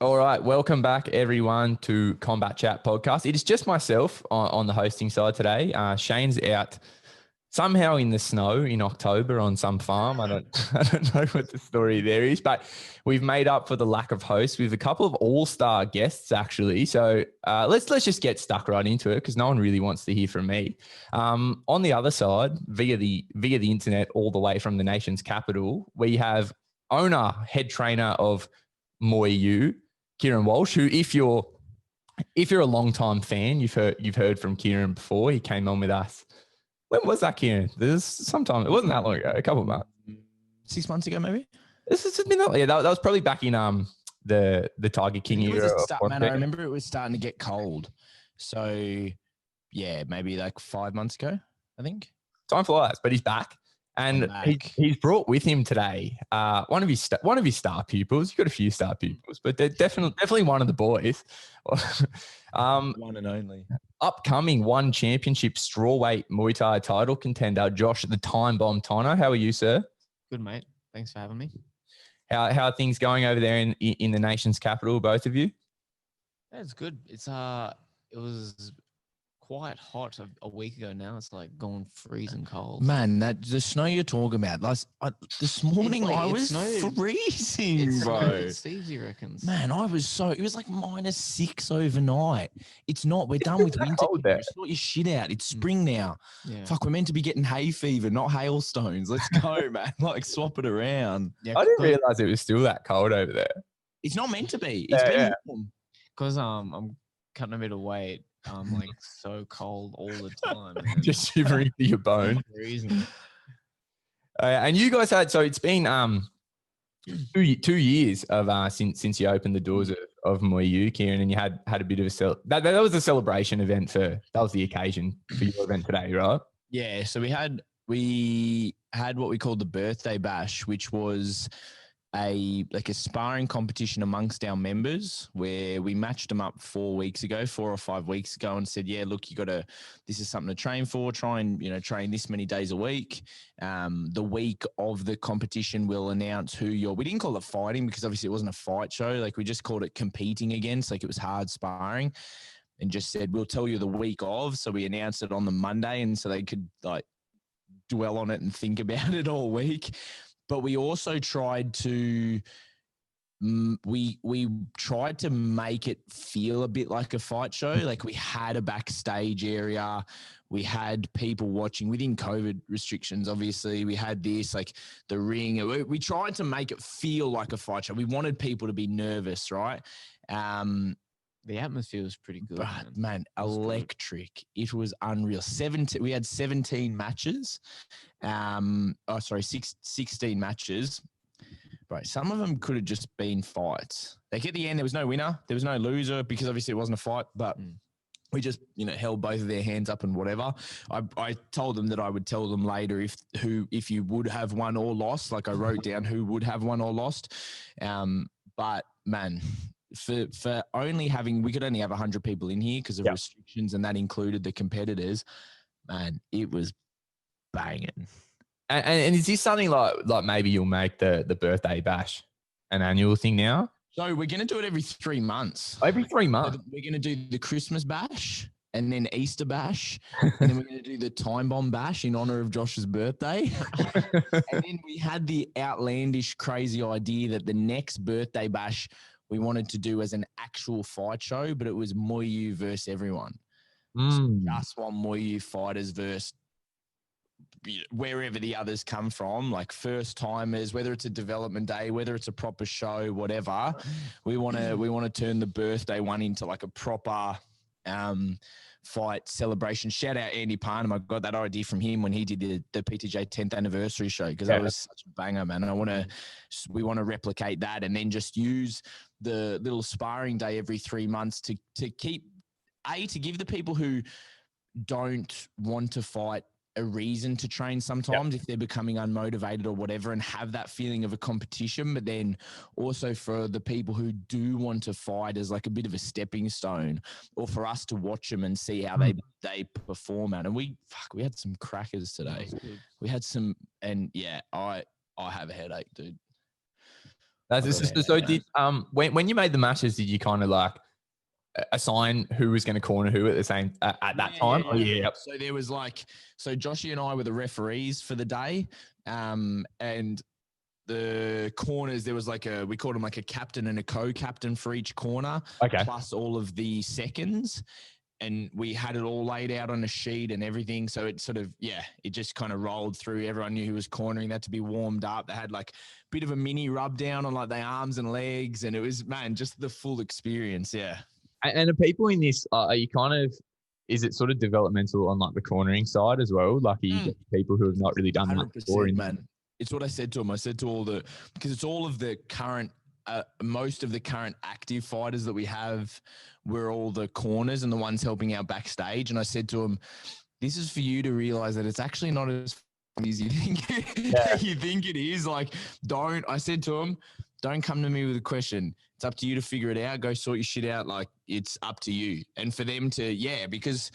All right, welcome back everyone to Combat Chat Podcast. It is just myself on the hosting side today. Shane's out somehow in the snow in October on some farm. I don't know what the story there is, but we've made up for the lack of hosts with a couple of all-star guests actually. So let's just get stuck right into it because no one really wants to hear from me. On the other side, via the internet, all the way from the nation's capital, we have owner, head trainer of Muay U, Kieran Walsh, who if you're a long-time fan, you've heard from Kieran before. He came on with us. When was that, Kieran? There's sometime. It wasn't that long ago. A couple of months. 6 months ago, maybe. This has been that. Yeah, that was probably back in the Tiger King era. Man, I remember it was starting to get cold. So yeah, maybe like 5 months ago, I think. Time flies, but he's back. And he's brought with him today one of his star pupils. You've got a few star pupils, but they're definitely one of the boys. One and only. Upcoming one championship strawweight Muay Thai title contender, Josh the Time Bomb Tonna. How are you, sir? Good, mate. Thanks for having me. How are things going over there in the nation's capital, both of you? Yeah, it's good. It was quite hot a week ago now. It's like gone freezing cold. Man, the snow you're talking about. This morning I was freezing, bro. It's easy, reckons. Man, it was like -6 overnight. It's not. We're done with winter. Sort your shit out. It's spring now. Yeah. Fuck, we're meant to be getting hay fever, not hailstones. Let's go, man. Like, swap it around. Yeah, I didn't realize it was still that cold over there. It's not meant to be. It's been warm. Because I'm cutting a bit of weight. I'm like so cold all the time. Just shivering to your bone. And you guys had, so it's been 2 years of since you opened the doors of Muay U, Kieran, and you had a bit of that was a celebration event that was the occasion for your event today, right? Yeah. So we had what we called the birthday bash, which was a sparring competition amongst our members where we matched them up 4 or 5 weeks ago and said, yeah, look, this is something to train for, try and, train this many days a week. The week of the competition, we'll announce we didn't call it fighting because obviously it wasn't a fight show. Like, we just called it competing against, like it was hard sparring, and just said, we'll tell you the week of. So we announced it on the Monday, and so they could like dwell on it and think about it all week. But we also tried to tried to make it feel a bit like a fight show. Like, we had a backstage area, we had people watching within COVID restrictions. Obviously, we had this, like the ring. We tried to make it feel like a fight show. We wanted people to be nervous, right? The atmosphere was pretty good. Man, electric. It was unreal. We had 17 matches. 16 matches. Bro, some of them could have just been fights. Like, at the end, there was no winner. There was no loser because obviously it wasn't a fight, but we just, held both of their hands up and whatever. I told them that I would tell them later if you would have won or lost. Like, I wrote down who would have won or lost. But man, for only we could only have 100 people in here because of restrictions, and that included the competitors. Man, it was banging. And is this something like maybe you'll make the birthday bash an annual thing now? So we're going to do it every 3 months. Every 3 months? So we're going to do the Christmas bash and then Easter bash. And then we're going to do the Time Bomb bash in honor of Josh's birthday. And then we had the outlandish, crazy idea that the next birthday bash we wanted to do as an actual fight show, but it was Muay U versus everyone. So just one Muay U fighters versus wherever the others come from, like first timers, whether it's a development day, whether it's a proper show, whatever. We want to turn the birthday one into like a proper fight celebration. Shout out Andy Parnham. I got that idea from him when he did the PTJ 10th anniversary show, because that was such a banger, man. And we want to replicate that, and then just use the little sparring day every 3 months to give the people who don't want to fight a reason to train sometimes if they're becoming unmotivated or whatever, and have that feeling of a competition, but then also for the people who do want to fight as like a bit of a stepping stone, or for us to watch them and see how they perform at. And we had some crackers today. We had some, and I have a headache, dude. That's so. Did when you made the matches, did you kind of like assign who was going to corner who at the same at that time? Yeah. So there was so Joshy and I were the referees for the day, and the corners, there was we called them like a captain and a co-captain for each corner, plus all of the seconds. And we had it all laid out on a sheet and everything. So it sort of, it just kind of rolled through. Everyone knew who was cornering, that to be warmed up. They had like a bit of a mini rub down on like their arms and legs. And it was, man, just the full experience. Yeah. And the people in this, are you is it sort of developmental on like the cornering side as well? Like you get people who have not really done that before. Man. It's what I said to them. I said to because it's all of the current, most of the current active fighters that we have, we're all the corners and the ones helping out backstage. And I said to them, this is for you to realize that it's actually not as fun as you think. You think it is. Like, I said to them, don't come to me with a question. It's up to you to figure it out. Go sort your shit out. Like, it's up to you. And for them to, because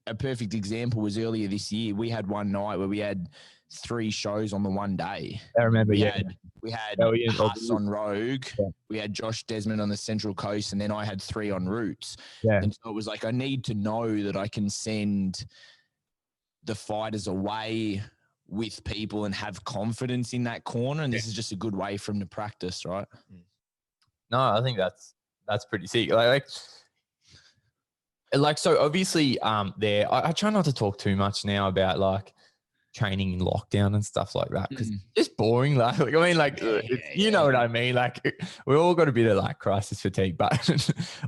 a perfect example was earlier this year, we had one night where we had 3 shows on the one day. I remember, we had Huss on Rogue, we had Josh Desmond on the Central Coast, and then I had 3 on Roots. And so it was like, I need to know that I can send the fighters away with people and have confidence in that corner. And this is just a good way for them to practice, right? No, I think that's pretty sick. Like so obviously I try not to talk too much now about like training in lockdown and stuff like that because it's just boring. Like I mean, like you know what I mean. Like we all got a bit of like crisis fatigue, but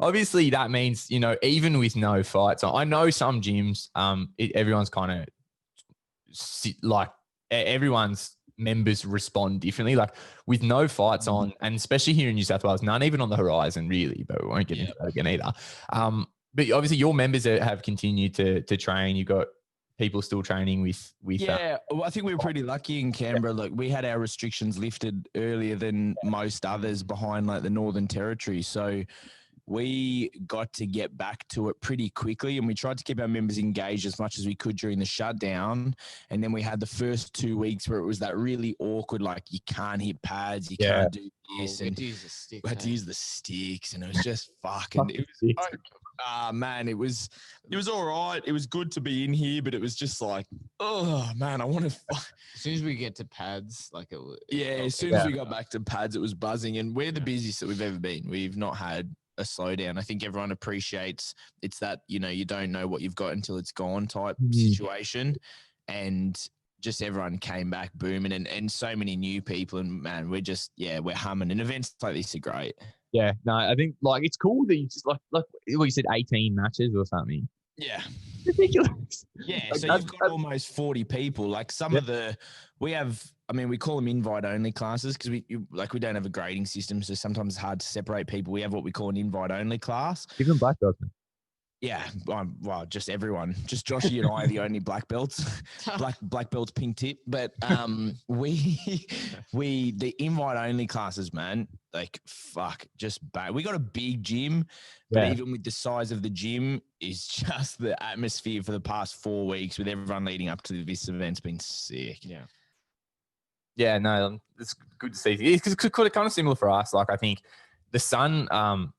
obviously that means even with no fights. I know some gyms, everyone's kind of like everyone's members respond differently. Like with no fights on, and especially here in New South Wales, none even on the horizon really. But we won't get into that again either. But obviously your members have continued to train. You've got people still training with well, I think we were pretty lucky in Canberra. Look, we had our restrictions lifted earlier than most others behind like the Northern Territory. So we got to get back to it pretty quickly, and we tried to keep our members engaged as much as we could during the shutdown. And then we had the first 2 weeks where it was that really awkward, like you can't hit pads, you can't do this. We had to use the stick. We had to use the sticks, and it was just fucking. It was, man, it was all right. It was good to be in here, but it was just like, oh man, I want to. As soon as we get to pads, like as soon as we got back to pads, it was buzzing, and we're the busiest that we've ever been. We've not had a slowdown. I think everyone appreciates it's that, you don't know what you've got until it's gone type situation. And just everyone came back booming and so many new people. And man, we're just, we're humming. And events like this are great. Yeah, no, I think like it's cool that you just like what you said, 18 matches or something. Yeah. Ridiculous. Yeah. Like so you've got almost 40 people. Like some of we call them invite only classes because we don't have a grading system. So sometimes it's hard to separate people. We have what we call an invite only class. Even black belts. Yeah. Well, just everyone, just Joshy and I are the only black belts, black belts, pink tip. But the invite only classes, man, like fuck, just bad. We got a big gym, but even with the size of the gym, is just the atmosphere for the past 4 weeks with everyone leading up to this event's been sick. Yeah. Yeah, no, it's good to see. It's kind of similar for us. Like I think the sun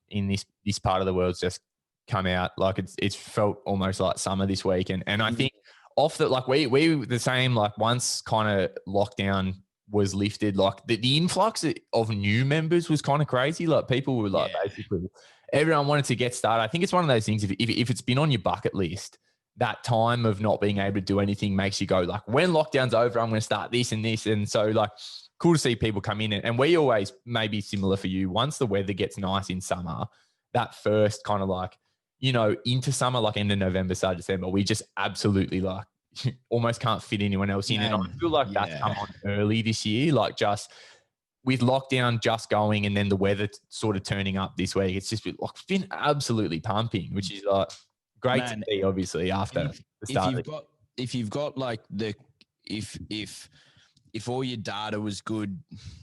in this part of the world's just come out. Like it's felt almost like summer this week, and I think off the like we were the same. Like once kind of lockdown was lifted, like the influx of new members was kind of crazy. Like people were like basically everyone wanted to get started. I think it's one of those things. If it's been on your bucket list, that time of not being able to do anything makes you go like, when lockdown's over, I'm going to start this and this. And so like cool to see people come in. And we always, maybe similar for you, once the weather gets nice in summer, that first kind of like, into summer, like end of November, start of December, we just absolutely like almost can't fit anyone else in. And I feel like that's come on early this year, like just with lockdown just going and then the weather sort of turning up this week. It's just been absolutely pumping, which is like, great to see, obviously, after the start. If you've got like if all your data was good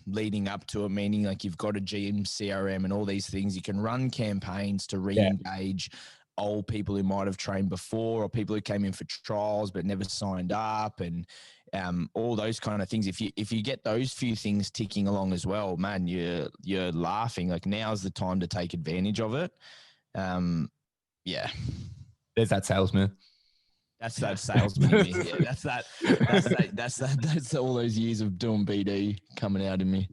leading up to it, meaning like you've got a GM, CRM and all these things, you can run campaigns to re-engage old people who might have trained before, or people who came in for trials but never signed up, and all those kind of things. If you get those few things ticking along as well, man, you're laughing. Like, now's the time to take advantage of it. Yeah, There's that salesman. that's that salesman in me. Yeah, that's all those years of doing BD coming out in me.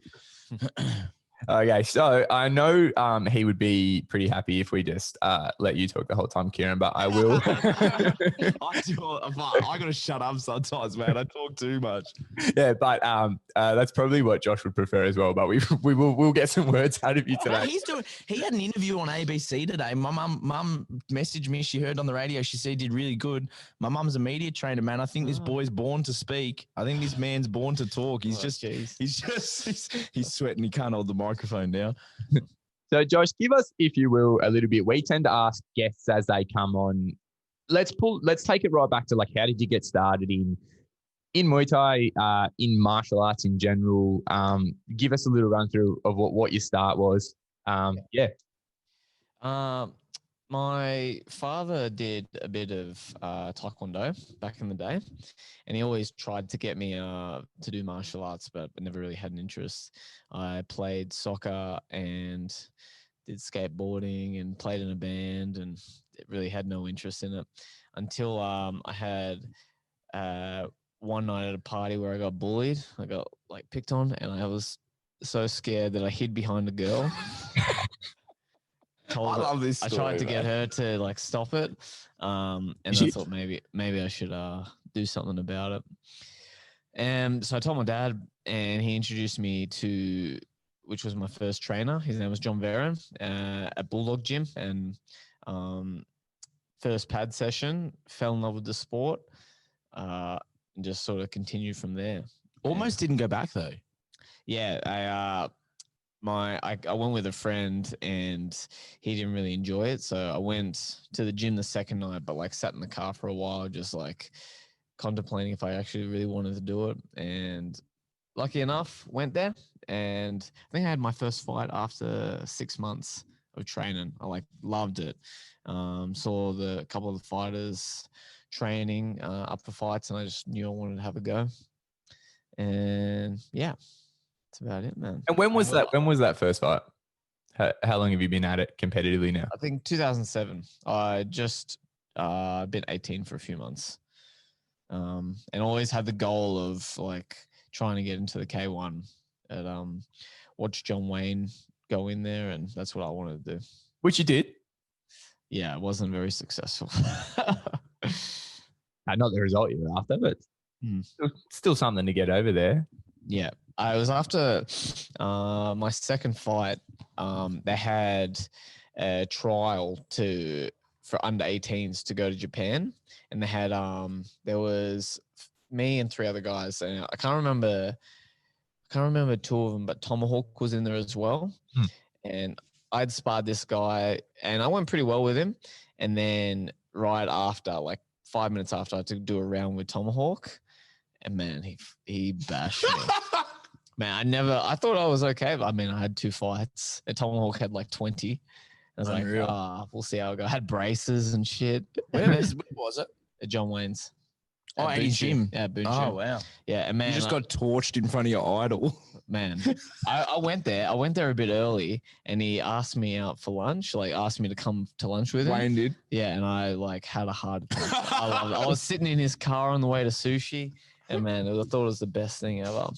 Okay, so I know he would be pretty happy if we just let you talk the whole time, Kieran, but I will. I got to shut up sometimes, man. I talk too much. Yeah, but that's probably what Josh would prefer as well. But we'll get some words out of you today. He had an interview on ABC today. My mum messaged me. She heard on the radio. She said he did really good. My mum's a media trainer, man. I think this boy's born to speak. I think this man's born to talk. He's sweating. He can't hold the microphone now. So, Josh, give us, if you will, a little bit. We tend to ask guests as they come on. Let's take it right back to, like, how did you get started in Muay Thai, in martial arts in general? Give us a little run through of what your start was. Yeah. My father did a bit of taekwondo back in the day, and he always tried to get me to do martial arts, but never really had an interest. I played soccer and did skateboarding and played in a band, and really had no interest in it until I had one night at a party where I got bullied. I got, like, picked on, and I was so scared that I hid behind a girl. I love this story, I tried to get her to, like, stop it, and I thought maybe I should do something about it. And so I told my dad, and he introduced me to, which was my first trainer. His name was John Veron at Bulldog Gym, and first pad session, fell in love with the sport, and just sort of continued from there. Almost didn't go back though. Yeah, I went with a friend, and he didn't really enjoy it. So I went to the gym the second night, but, like, sat in the car for a while, just, like, contemplating if I actually really wanted to do it. And lucky enough, went there, and I think I had my first fight after 6 months of training. I, like, loved it. Saw a couple of the fighters training up for fights, and I just knew I wanted to have a go. And yeah. That's about it, man. And when was that? When was that first fight? How long have you been at it competitively now? I think 2007. I just been 18 for a few months, and always had the goal of, like, trying to get into the K1. And watch John Wayne go in there, and that's what I wanted to do. Which you did. Yeah, it wasn't very successful. Not the result you were after, but still something to get over there. Yeah. I was after my second fight. They had a trial for under 18s to go to Japan, and they had there was me and 3 other guys, and I can't remember 2 of them, but Tomahawk was in there as well. And I'd sparred this guy, and I went pretty well with him. And then right after, like 5 minutes after, I had to do a round with Tomahawk, and man, he bashed me. Man, I thought I was okay. But I mean, I had 2 fights. And Tomahawk had like 20. I was Unreal. like, we'll see how it goes. I had braces and shit. Where was it? At John Wayne's. Oh, at his gym. Yeah, Boone Oh, Gym. wow. Yeah, and man, You just got torched in front of your idol. Man, I went there. I went there a bit early, and he asked me out for lunch. Like, asked me to come to lunch with him. Wayne did. Yeah, and I, like, had a heart attack. I loved it. I was sitting in his car on the way to sushi, and man, I thought it was the best thing ever.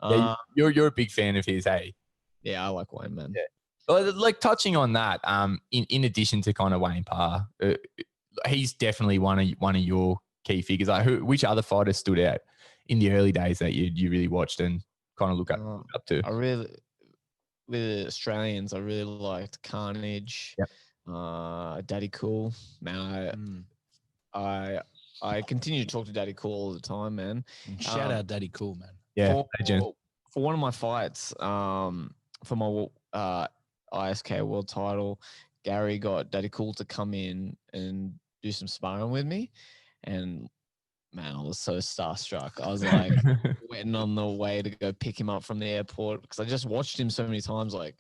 Yeah, you're a big fan of his, hey? Yeah, I like Wayne, man. Yeah. Well, like, touching on that, in addition to kind of Wayne Parr, he's definitely one of your key figures. Like, which other fighters stood out in the early days that you really watched and kind of look up to? With Australians, I really liked Carnage. Yep. Daddy Cool, man. I continue to talk to Daddy Cool all the time, man. Shout out Daddy Cool, man. Yeah, for one of my fights, for my ISK world title, Gary got Daddy Cool to come in and do some sparring with me, and man, I was so starstruck. I was like waiting on the way to go pick him up from the airport because I just watched him so many times. Like,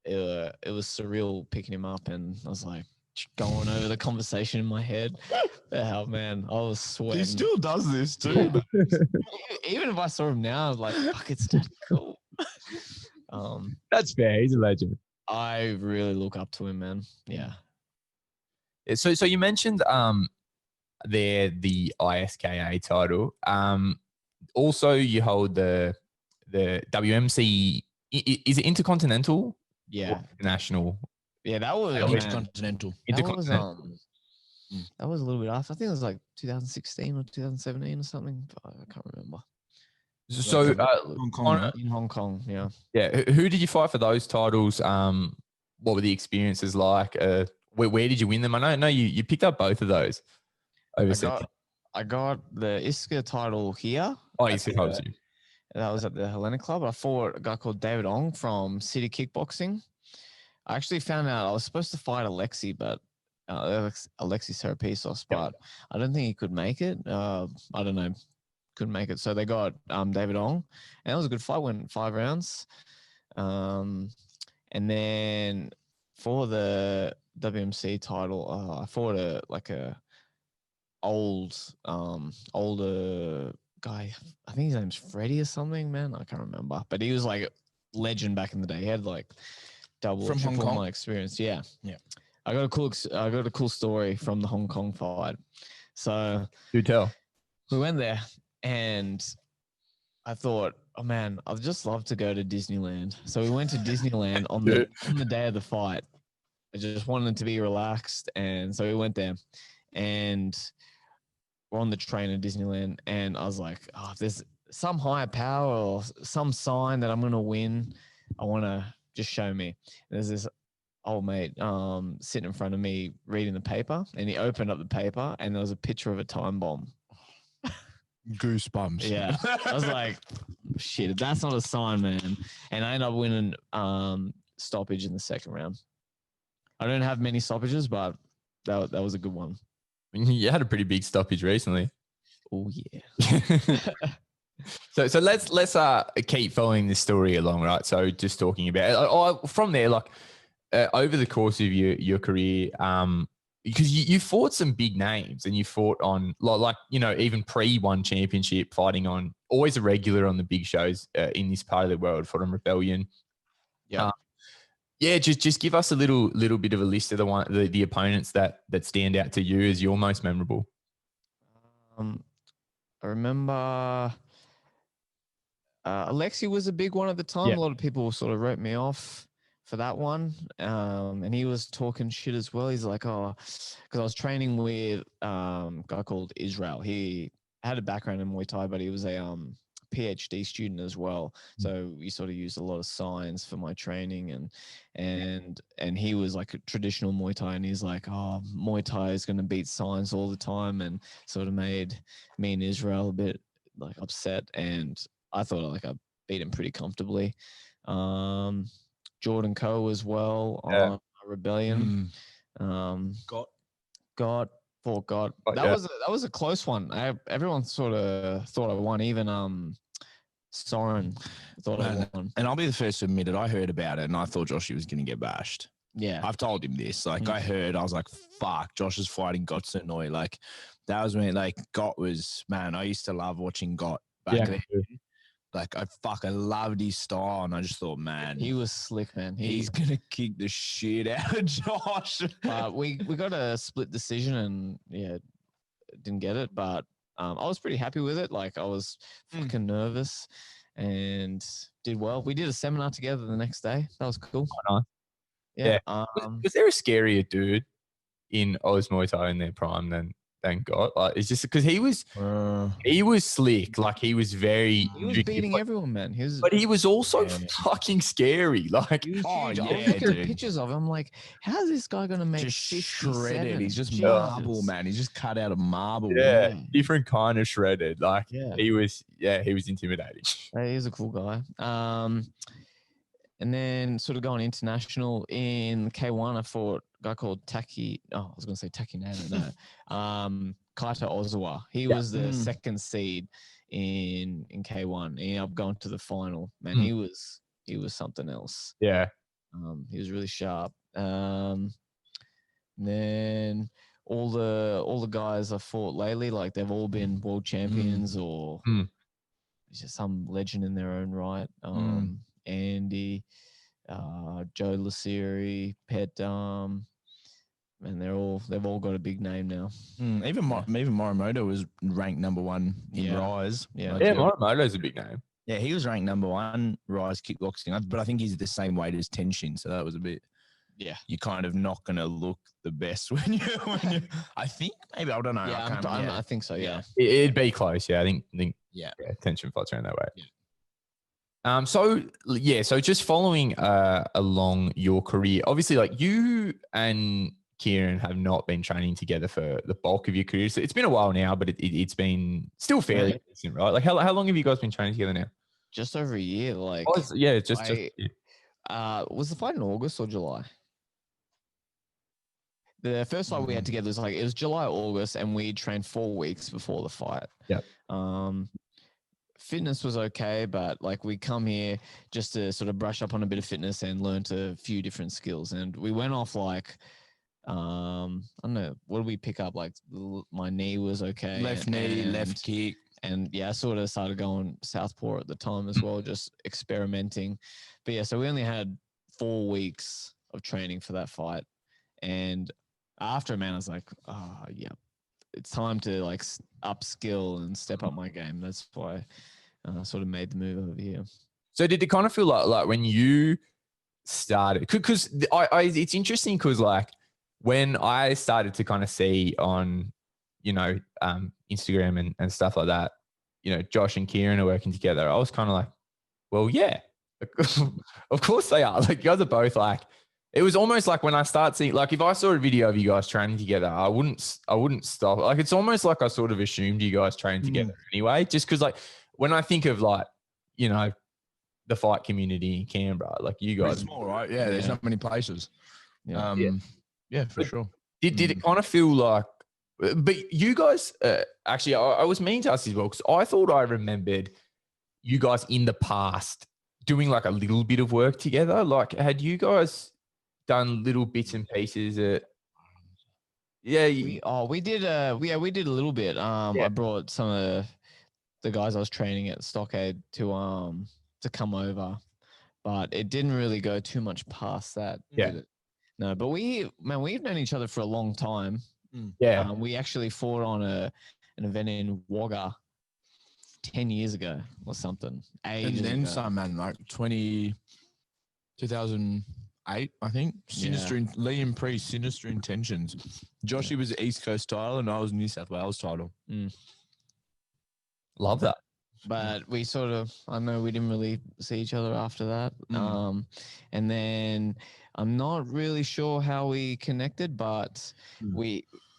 it was surreal picking him up, and I was like going over the conversation in my head. Oh man, I was sweating. He still does this too. Even if I saw him now, I'm like, fuck, it's that cool. That's fair. He's a legend. I really look up to him, man. Yeah. So you mentioned there the ISKA title. Also you hold the WMC. Is it Intercontinental? Yeah. Or International. Yeah, that was Intercontinental. That was a little bit after. I think it was like 2016 or 2017 or something. I can't remember. So Hong Kong, right? In Hong Kong, yeah. Yeah. Who did you fight for those titles? What were the experiences like? Where did you win them? I know you picked up both of those overseas. I got the ISKA title here. Oh, you supposed to. That was at the Hellenic Club. I fought a guy called David Ong from City Kickboxing. I actually found out I was supposed to fight Alexi, but Alexis Serapisos, but I don't think he could make it. I don't know, couldn't make it. So they got David Ong, and it was a good fight. Went 5 rounds, and then for the WMC title, I fought a older guy. I think his name's Freddie or something. Man, I can't remember, but he was like a legend back in the day. He had like double from Hong Kong. My experience. Yeah. I got a cool story from the Hong Kong fight. So do tell. We went there, and I thought, oh man, I'd just love to go to Disneyland. So we went to Disneyland on the day of the fight. I just wanted to be relaxed, and so we went there, and we're on the train at Disneyland, and I was like, oh, if there's some higher power or some sign that I'm gonna win, I want to just show me. And there's this old mate sitting in front of me reading the paper, and he opened up the paper, and there was a picture of a time bomb. Goosebumps. Yeah. I was like, shit, that's not a sign, man. And I ended up winning stoppage in the second round. I don't have many stoppages, but that was a good one. You had a pretty big stoppage recently. Oh yeah. So let's keep following this story along, right? So just talking about from there, like over the course of your career, because you fought some big names, and you fought on like even pre-one championship, fighting on always a regular on the big shows in this part of the world. Fought on Rebellion. Yeah. Just give us a little bit of a list of the opponents that stand out to you as your most memorable. I remember Alexi was a big one at the time. Yeah. A lot of people sort of wrote me off for that one. And he was talking shit as well. He's like, oh, because I was training with a guy called Israel. He had a background in Muay Thai, but he was a PhD student as well. So we sort of used a lot of signs for my training, and he was like a traditional Muay Thai, and he's like, oh, Muay Thai is going to beat science all the time, and sort of made me and Israel a bit like upset, and I thought like I beat him pretty comfortably. Jordan Coe as well on Rebellion. God. That was a close one. Everyone sort of thought I won. Even Soren thought I won. And I'll be the first to admit it. I heard about it, and I thought Joshy was going to get bashed. Yeah, I've told him this. Like I heard, I was like, "Fuck, Josh is fighting Gottsenoy." Like that was when Gott was, man. I used to love watching Gott back then. Like I loved his style, and I just thought, man, he was slick, man. He's gonna kick the shit out of Josh. We got a split decision, and didn't get it, but I was pretty happy with it. Like I was fucking nervous, and did well. We did a seminar together the next day. That was cool. Yeah. Was there a scarier dude in Oz Muay Thai in their prime than God? Like it's just because he was slick. Like he was beating everyone, man. But he was also fucking scary. Like I was looking at pictures of him. I'm like, how's this guy gonna make just 57? shredded? He's just marble, man. He's just cut out of marble. Yeah, different kind of shredded. Like he was intimidating. He was a cool guy. And then sort of going international in K1, I fought a guy called Taki. Oh, I was going to say Taki Nana. No. Kaito Ozawa. He was the second seed in K1. He ended up going to the final. Man, he was something else. Yeah. He was really sharp. Then all the guys I fought lately, like they've all been world champions or just some legend in their own right. Andy, Joe Lasiri, Pet and they've all got a big name now. Even Morimoto was ranked number 1 in Rise. Yeah, Morimoto's a big name. Yeah, he was ranked number 1 Rise kickboxing, but I think he's the same weight as Tenshin, so that was a bit. Yeah, you're kind of not going to look the best when you. I think maybe I don't know. Yeah, I think so. Yeah, it'd be close. Yeah, I think tension fights around that way. Yeah. So just following along your career, obviously, like you and Kieran have not been training together for the bulk of your career. So it's been a while now, but it's been still fairly recent, right? Like how long have you guys been training together now? Just over a year. Like was the fight in August or July? The first fight we had together was it was July, August, and we trained 4 weeks before the fight. Yep. Fitness was okay, but we come here just to sort of brush up on a bit of fitness and learn a few different skills. And we went off I don't know, what did we pick up? My knee was okay. Left knee, left kick. And I sort of started going southpaw at the time as well, just experimenting. But so we only had 4 weeks of training for that fight. And after a man, I was like, it's time to upskill and step up my game. That's why I sort of made the move over here. So did it kind of feel like when you started, because it's interesting because when I started to kind of see on, Instagram and stuff like that, Josh and Kieran are working together, I was kind of like, well, yeah, of course they are. You guys are both it was almost like when I start seeing, if I saw a video of you guys training together, I wouldn't stop. It's almost like I sort of assumed you guys trained together anyway, just because when I think of the fight community in Canberra, you guys. It's small, right? Yeah, there's not many places. Yeah, for sure. Did it kind of feel but you guys, actually, I was meaning to ask as well, because I thought I remembered you guys in the past doing a little bit of work together. Had you guys done little bits and pieces we did a little bit. I brought some of the guys I was training at Stockade to come over, but it didn't really go too much past that. No, but we've known each other for a long time. We actually fought on an event in Wagga 10 years ago or something. And then some, man, 2008, I think. Liam Pre, Sinister Intentions. Joshy was East Coast title and I was New South Wales title. Love that. But we I know we didn't really see each other after that. And then I'm not really sure how we connected, but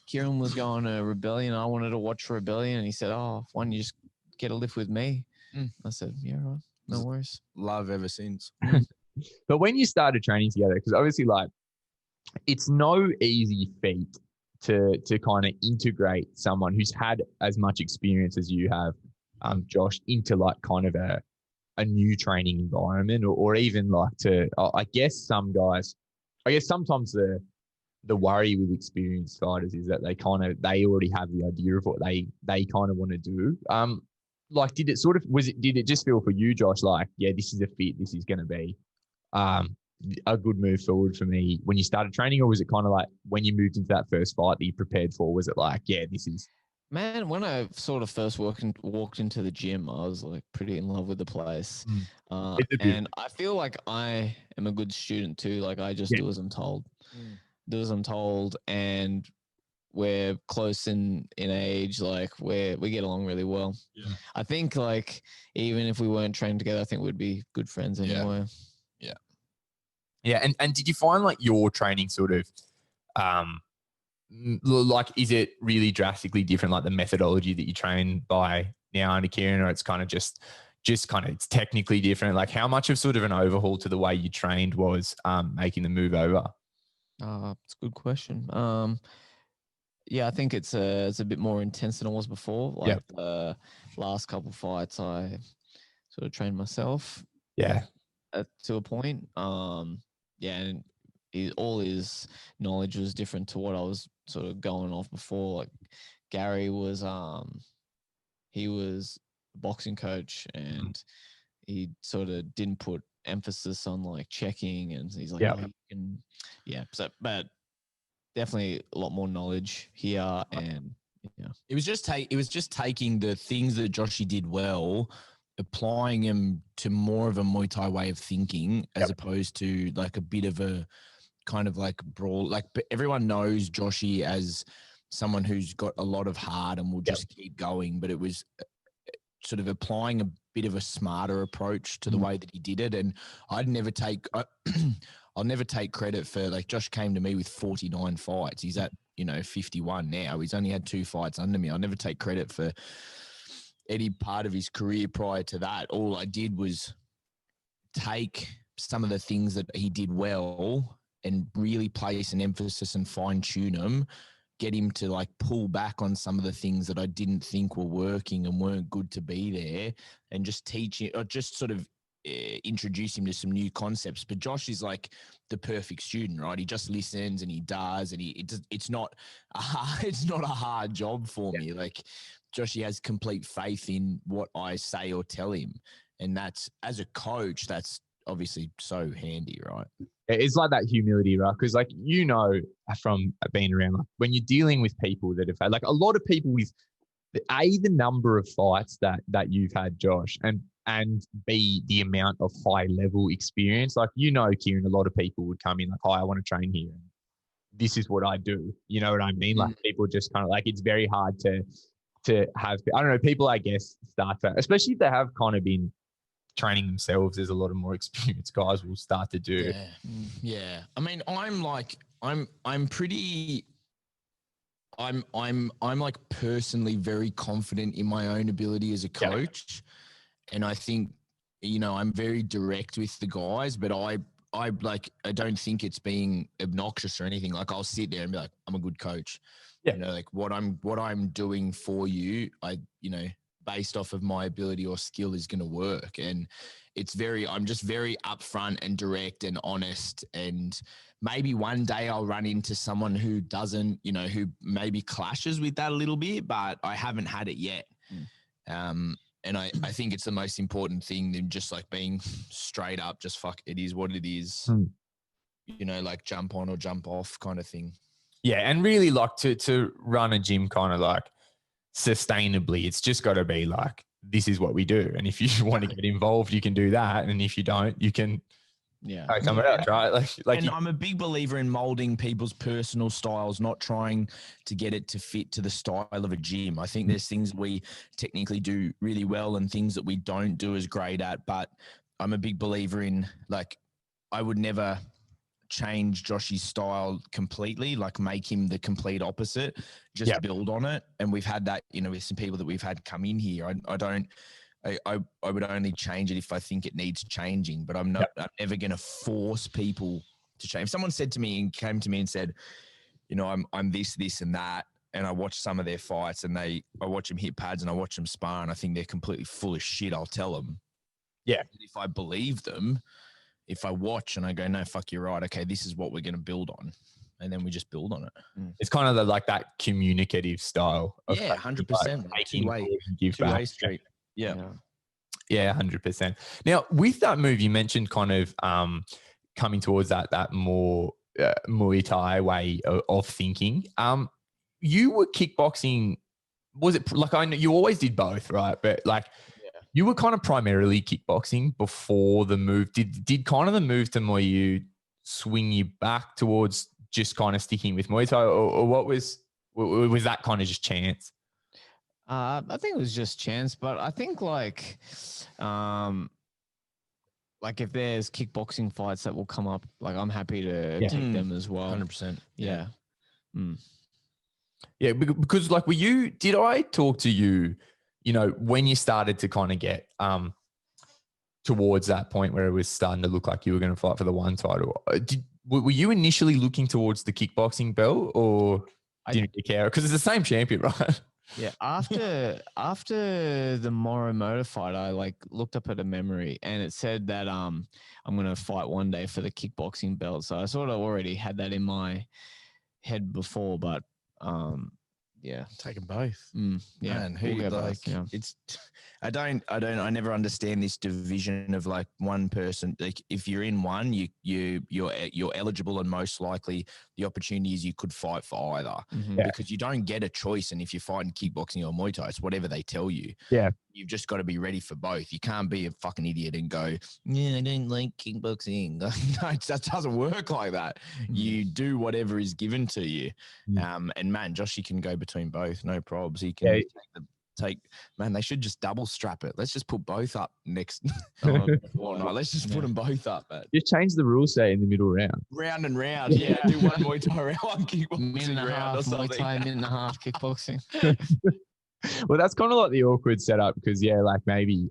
Kieran was going to Rebellion. I wanted to watch Rebellion and he said, why don't you just get a lift with me? I said, yeah, right. No worries. Love ever since. But when you started training together, because obviously it's no easy feat to kind of integrate someone who's had as much experience as you have, Josh, into kind of a new training environment or even I guess sometimes the worry with experienced fighters is that they already have the idea of what they kind of want to do. Did it just feel for you, Josh, this is a fit, this is going to be a good move forward for me when you started training, or was it kind of when you moved into that first fight that you prepared for, was it this is... Man, when I sort of first walked into the gym, I was pretty in love with the place. And I feel like I am a good student too. I just do as I'm told. Do as I'm told, and we're close in age. We get along really well. Yeah. I think even if we weren't trained together, I think we'd be good friends anyway. Yeah. And did you find your training sort of is it really drastically different, the methodology that you train by now under Kieran, or it's kind of just kind of it's technically different? How much of sort of an overhaul to the way you trained was making the move over? It's a good question. I think it's a bit more intense than it was before. The last couple of fights, I sort of trained myself. Yeah. To a point. and all his knowledge was different to what I was sort of going off before. Like Gary was, he was a boxing coach, and he sort of didn't put emphasis on like checking, and he's like, oh, you can, So, but definitely a lot more knowledge here, and it was just taking the things that Joshy did well, applying them to more of a Muay Thai way of thinking, as opposed to like a bit of a kind of like brawl. Like, but everyone knows Joshy as someone who's got a lot of heart and will just keep going. But it was sort of applying a bit of a smarter approach to the way that he did it. And I'll never take credit for, like, Josh came to me with 49 fights. He's at, 51 now. He's only had 2 fights under me. I'll never take credit for any part of his career prior to that. All I did was take some of the things that he did well and really place an emphasis and fine tune them, get him to like pull back on some of the things that I didn't think were working and weren't good to be there, and just teach him, or just sort of introduce him to some new concepts. But Josh is like the perfect student, right? He just listens and he does, and it's not a hard job for me. Like, Joshy has complete faith in what I say or tell him. And that's, as a coach, that's obviously so handy, right? It's like that humility, right? Because like, from being around, like when you're dealing with people that have had, like, a lot of people with the number of fights that you've had, Josh, and B, the amount of high level experience. Like, Kieran, a lot of people would come in like, hi, I want to train here. And this is what I do. You know what I mean? Like, people just kind of like, it's very hard to have, I don't know, people, I guess, start to, especially if they have kind of been training themselves, there's a lot of more experienced guys will start to do. Yeah. I mean, I'm like personally very confident in my own ability as a coach. And I think, I'm very direct with the guys, but I don't think it's being obnoxious or anything. Like, I'll sit there and be like, I'm a good coach. Like what I'm doing for you, based off of my ability or skill is going to work. And I'm just very upfront and direct and honest. And maybe one day I'll run into someone who doesn't, who maybe clashes with that a little bit, but I haven't had it yet. And I think it's the most important thing than just like being straight up, just fuck, it is what it is, like jump on or jump off kind of thing. Yeah. And really, like, to run a gym kind of like sustainably, it's just got to be like, this is what we do. And if you want to get involved, you can do that. And if you don't, you can come out, right? Like I'm a big believer in molding people's personal styles, not trying to get it to fit to the style of a gym. I think there's things we technically do really well and things that we don't do as great at, but I'm a big believer in, like, I would never change Joshy's style completely, like make him the complete opposite, just build on it. And we've had that, with some people that we've had come in here. I would only change it if I think it needs changing, but I'm never going to force people to change. If someone came to me and said, I'm this and that, and I watch some of their fights and I watch them hit pads and I watch them spar and I think they're completely full of shit, I'll tell them. Yeah. If I believe them, if I watch and I go, no, fuck, you're right. Okay, this is what we're going to build on. And then we just build on it. It's kind of like that communicative style. Of 100%. Two-way street. Yeah. 100%. Now, with that move, you mentioned kind of coming towards that more Muay Thai way of thinking. You were kickboxing, was it like, I know you always did both, right? But like, you were kind of primarily kickboxing before the move. Did kind of the move to Muay U swing you back towards just kind of sticking with Muay Thai, or what was that kind of just chance? I think it was just chance, but I think like if there's kickboxing fights that will come up, like I'm happy to take them as well. 100%. Yeah. Yeah, because like, did I talk to you, when you started to kind of get towards that point where it was starting to look like you were going to fight for the one title? Were you initially looking towards the kickboxing belt, or didn't you care? Because it's the same champion, right? Yeah, after the Morimoto fight, I like looked up at a memory and it said that I'm gonna fight one day for the kickboxing belt. So I sort of already had that in my head before, but yeah, Take them both. yeah, Man, we'll who get like both, yeah. it's I never understand this division of like one person. Like if you're in one, you're eligible and most likely the opportunity is you could fight for either because you don't get a choice. And if you're fighting kickboxing or Muay Thai, it's whatever they tell you. Yeah. You've just got to be ready for both. You can't be a fucking idiot and go, yeah, I don't like kickboxing. No, that doesn't work like that. You do whatever is given to you. And man, Joshy can go between both, no probs. He can man, they should just double strap it. Let's just put both up next. Let's just put them both up. Man. Just change the rule, say in the middle round. Round and round. Yeah, do one Muay Thai round, one kickboxing minute and a round half or something. Muay Thai, minute and a half kickboxing. Well, that's kind of like the awkward setup because like maybe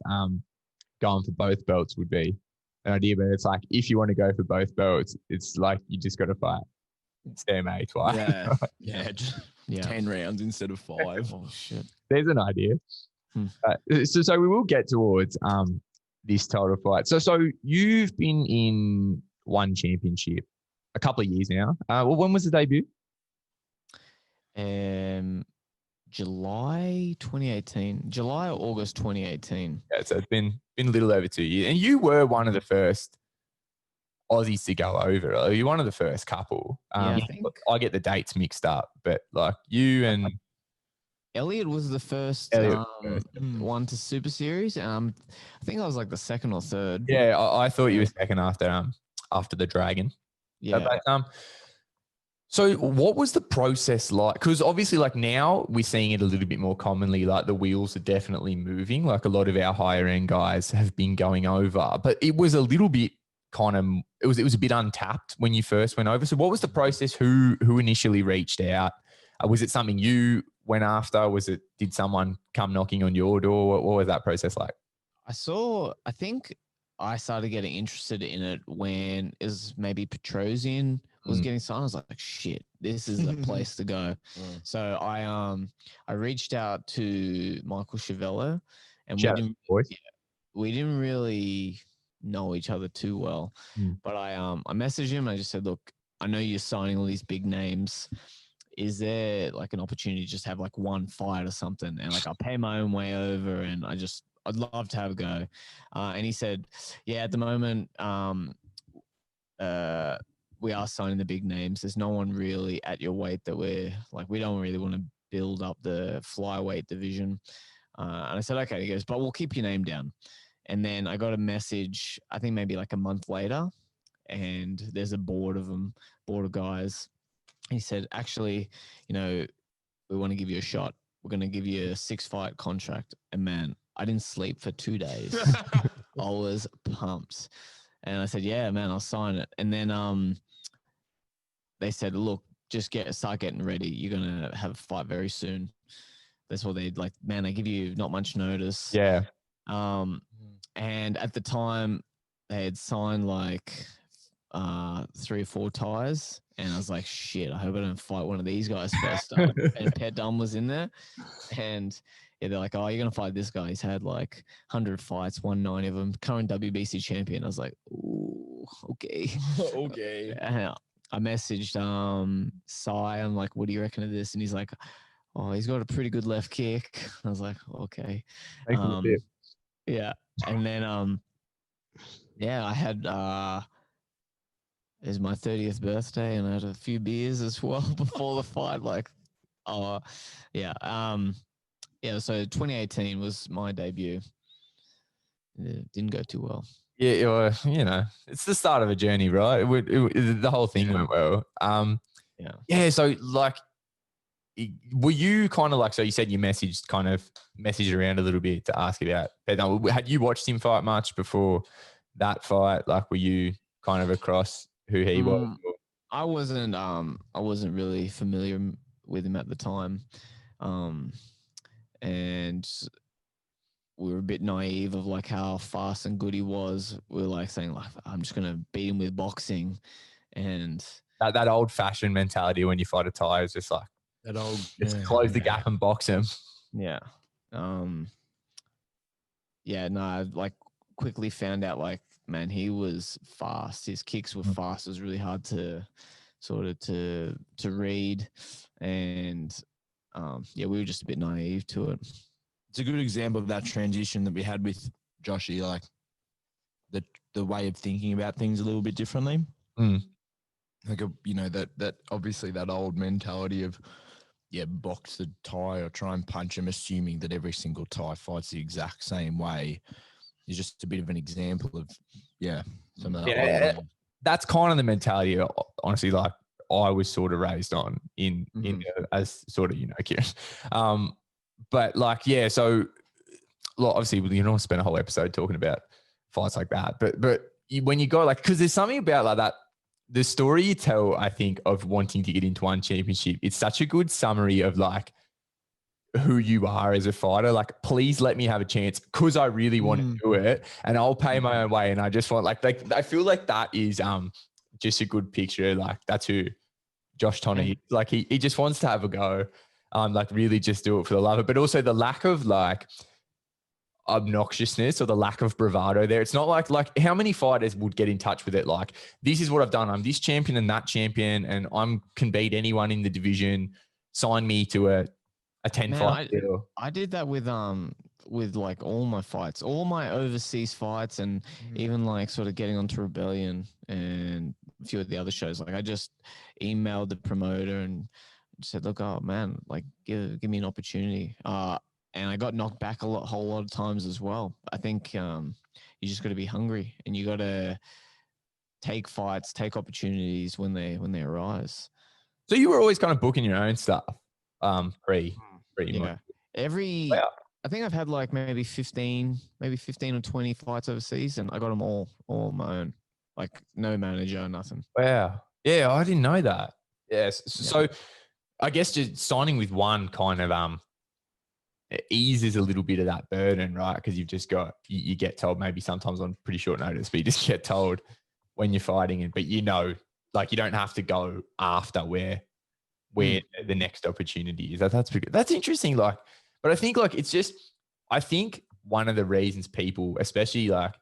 going for both belts would be an idea, but it's like if you want to go for both belts, it's like you just got to fight Sam-A twice. Yeah, just 10 rounds instead of 5. Oh shit. There's an idea. So we will get towards this title fight. So you've been in one championship a couple of years now. Well, when was the debut? July 2018. July or August 2018. Yeah, so it's been a little over 2 years. And you were one of the first Aussies to go over. You're one of the first couple. I think I get the dates mixed up, but like you and Elliot was the first one to Super Series. I think I was like the second or third. Yeah, I thought you were second after the Dragon. Yeah. So what was the process like? Because obviously, like now we're seeing it a little bit more commonly. Like the wheels are definitely moving. Like a lot of our higher end guys have been going over, but it was a little bit it was a bit untapped when you first went over. So what was the process? Who initially reached out? Was it something you went after? Did someone come knocking on your door? What was that process like? I think I started getting interested in it when it was maybe Petrosian was getting signed. I was like, shit, this is the place to go. So I reached out to Michael Chiavello and we didn't really know each other too well. But I messaged him and I just said, look, I know you're signing all these big names. Is there like an opportunity to just have like one fight or something? And like I'll pay my own way over and I'd love to have a go. And he said, yeah, at the moment, we are signing the big names. There's no one really at your weight that we don't really want to build up the flyweight division. And I said, okay. He goes, but we'll keep your name down. And then I got a message, I think maybe like a month later, and there's a board of guys. He said, actually, we want to give you a shot. We're going to give you a 6-fight contract. And man, I didn't sleep for 2 days. I was pumped. And I said, yeah, man, I'll sign it. And then they said, look, just start getting ready. You're going to have a fight very soon. That's what they'd like, man, they give you not much notice. Yeah. And at the time they had signed like 3 or 4 ties. And I was like, shit, I hope I don't fight one of these guys first up. And Pet Dunn was in there. And yeah, they're like, oh, you're going to fight this guy. He's had like 100 fights, won 90 of them, current WBC champion. I was like, ooh, okay. Okay. And I messaged Sai. I'm like, what do you reckon of this? And he's like, oh, he's got a pretty good left kick. I was like, okay. Yeah. And then, I had, it was my 30th birthday and I had a few beers as well before the fight. Like, so 2018 was my debut. It didn't go too well. Yeah, it's the start of a journey, right? The whole thing went well. So like, were you kind of like, so you said you messaged around a little bit to ask about, had you watched him fight much before that fight? Like, were you kind of across who he was? I wasn't really familiar with him at the time. And we were a bit naive of like how fast and good he was. We were like saying like, I'm just going to beat him with boxing. And that old fashioned mentality when you fight a Thai is just like, close the gap and box him. Yeah. Yeah, no, I like quickly found out like, man, he was fast. His kicks were fast. It was really hard to sort of to read. And yeah, we were just a bit naive to it. It's a good example of that transition that we had with Joshy, like the way of thinking about things a little bit differently. Like, that obviously that old mentality of, box the Thai or try and punch him, assuming that every single Thai fights the exact same way, is just a bit of an example of, some of that. That's kind of the mentality, honestly, like I was sort of raised on in as sort of, Kieran. But like, so obviously, you don't spend a whole episode talking about fights like that. But when you go like, because there's something about like that, the story you tell, I think, of wanting to get into one championship, it's such a good summary of like who you are as a fighter. Like, please let me have a chance because I really want to do it and I'll pay my own way. And I just want like I feel like that is just a good picture. Like that's who Josh Tonna is. Like he just wants to have a go. Like really just do it for the love of it. But also the lack of like obnoxiousness or the lack of bravado there. It's not like how many fighters would get in touch with it? Like, this is what I've done. I'm this champion and that champion, and I can beat anyone in the division. Sign me to a 10-fight deal. I did that with like all my fights, all my overseas fights, and even like sort of getting onto Rebellion and a few of the other shows. Like I just emailed the promoter and said, look, oh man, like give me an opportunity. And I got knocked back a whole lot of times as well. I think you just got to be hungry and you got to take fights, take opportunities when they arise. So you were always kind of booking your own stuff, pretty much. I think I've had like maybe 15 or 20 fights overseas, and I got them all on my own, like no manager, nothing. Wow. Yeah, I didn't know that. Yes. So I guess just signing with one kind of it eases a little bit of that burden, right? Because you've just got, you get told maybe sometimes on pretty short notice, but you just get told when you're fighting it. But like you don't have to go after where the next opportunity is. That's interesting. Like, but I think like it's just, I think one of the reasons people, especially like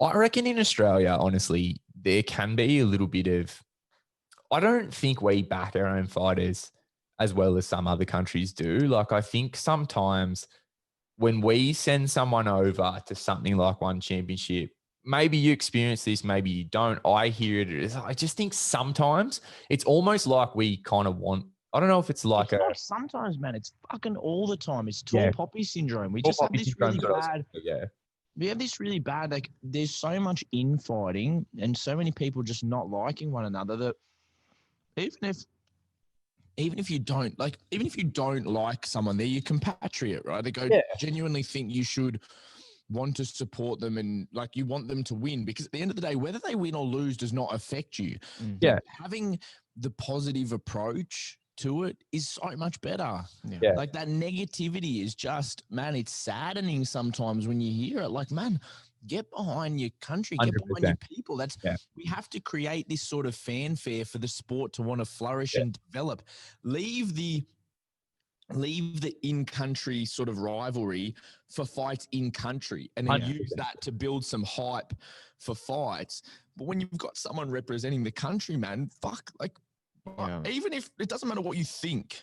I reckon in Australia, honestly, there can be a little bit of, I don't think we back our own fighters as well as some other countries do. Like, I think sometimes when we send someone over to something like one championship, maybe you experience this, maybe you don't. I hear it. I just think sometimes it's almost like we kind of want, I don't know if it's like it's not sometimes, man. It's fucking all the time. It's tall poppy syndrome. We just have this really bad. We have this really bad, like there's so much infighting and so many people just not liking one another that even if you don't like someone, they're your compatriot, right? They go genuinely think you should want to support them and like you want them to win, because at the end of the day, whether they win or lose does not affect you. But having the positive approach to it is so much better. Like that negativity is just, man, it's saddening sometimes when you hear it. Like, man, get behind your country, get 100%. Behind your people. We have to create this sort of fanfare for the sport to want to flourish and develop. Leave the in-country sort of rivalry for fights in country, and then use that to build some hype for fights. But when you've got someone representing the country, man, even if it doesn't matter what you think.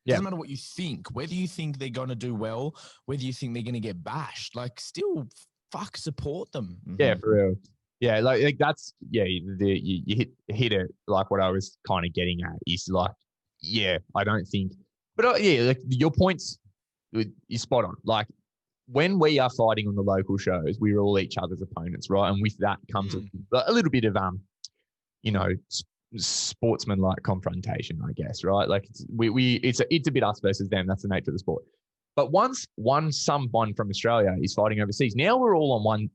It doesn't matter what you think, whether you think they're going to do well, whether you think they're going to get bashed, like still support them. Yeah, for real. Yeah, like that's, you hit it. Like what I was kind of getting at is like, I don't think, but like your points is spot on. Like when we are fighting on the local shows, we're all each other's opponents, right? And with that comes a little bit of, sportsman-like confrontation, I guess, right? Like it's a bit us versus them. That's the nature of the sport. But once someone from Australia is fighting overseas, now we're all on one,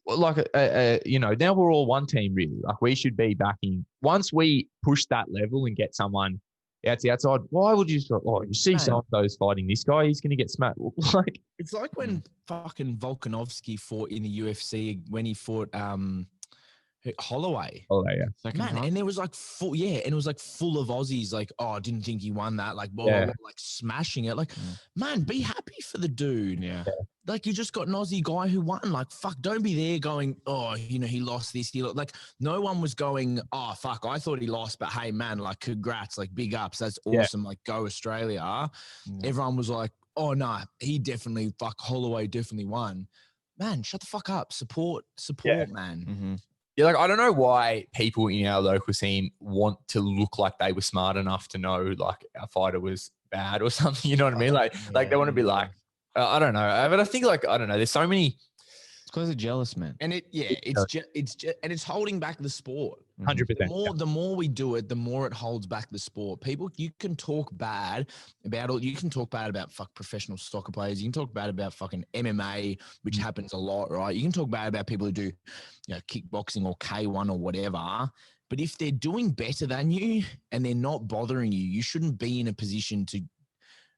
like now we're all one team really. Like we should be backing. Once we push that level and get someone out the outside, why would you you see so-and-so's fighting this guy, he's going to get smacked. Like it's like when fucking Volkanovski fought in the UFC when he fought Holloway. Oh, yeah. Second Man, time? and there was like full, and it was like full of Aussies, like, oh, I didn't think he won that, like, blah, Yeah. blah, blah, like smashing it. Like, man, be happy for the dude. Yeah. Like, you just got an Aussie guy who won. Like, fuck, don't be there going, oh, he lost this. Like, no one was going, oh, fuck, I thought he lost, but hey, man, like, congrats, like, big ups. That's awesome. Like, go Australia. Yeah. Everyone was like, oh, no, he definitely, Holloway definitely won. Man, shut the fuck up. Support, man. Mm-hmm. Yeah, like I don't know why people in our local scene want to look like they were smart enough to know like our fighter was bad or something. You know what I mean? Like they want to be like, I don't know. But I think like I don't know. There's so many. It's because they're jealous, man. And it's holding back the sport. 100%. The more we do it, the more it holds back the sport. People, you can talk bad about fuck professional soccer players. You can talk bad about fucking MMA, which happens a lot, right? You can talk bad about people who do, kickboxing or K1 or whatever. But if they're doing better than you and they're not bothering you, you shouldn't be in a position to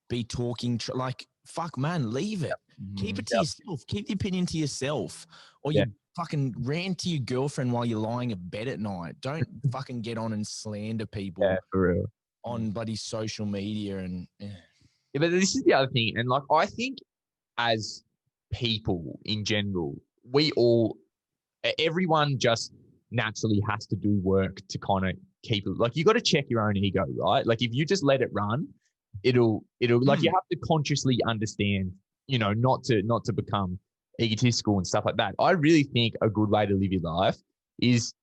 be talking like, fuck, man, leave it. Keep it to yourself. Keep the opinion to yourself. Or you fucking rant to your girlfriend while you're lying in bed at night. Don't fucking get on and slander people For real. on bloody social media. And Yeah, but this is the other thing. And like, I think as people in general, everyone just naturally has to do work to kind of keep it. Like, you got to check your own ego, right? Like, if you just let it run, it'll like you have to consciously understand, not to become egotistical and stuff like that. I really think a good way to live your life is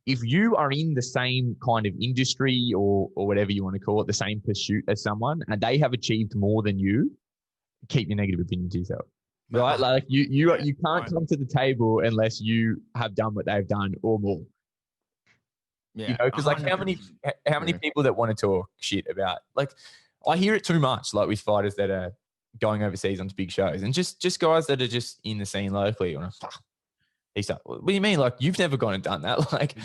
if you are in the same kind of industry or whatever you want to call it, the same pursuit as someone, and they have achieved more than you, keep your negative opinion to yourself. Right? Like you can't come to the table unless you have done what they've done or more. yeah, Because like how many people that want to talk shit about, like, I hear it too much, like with fighters that are going overseas onto big shows and just guys that are just in the scene locally. And he's like, what do you mean? Like, you've never gone and done that?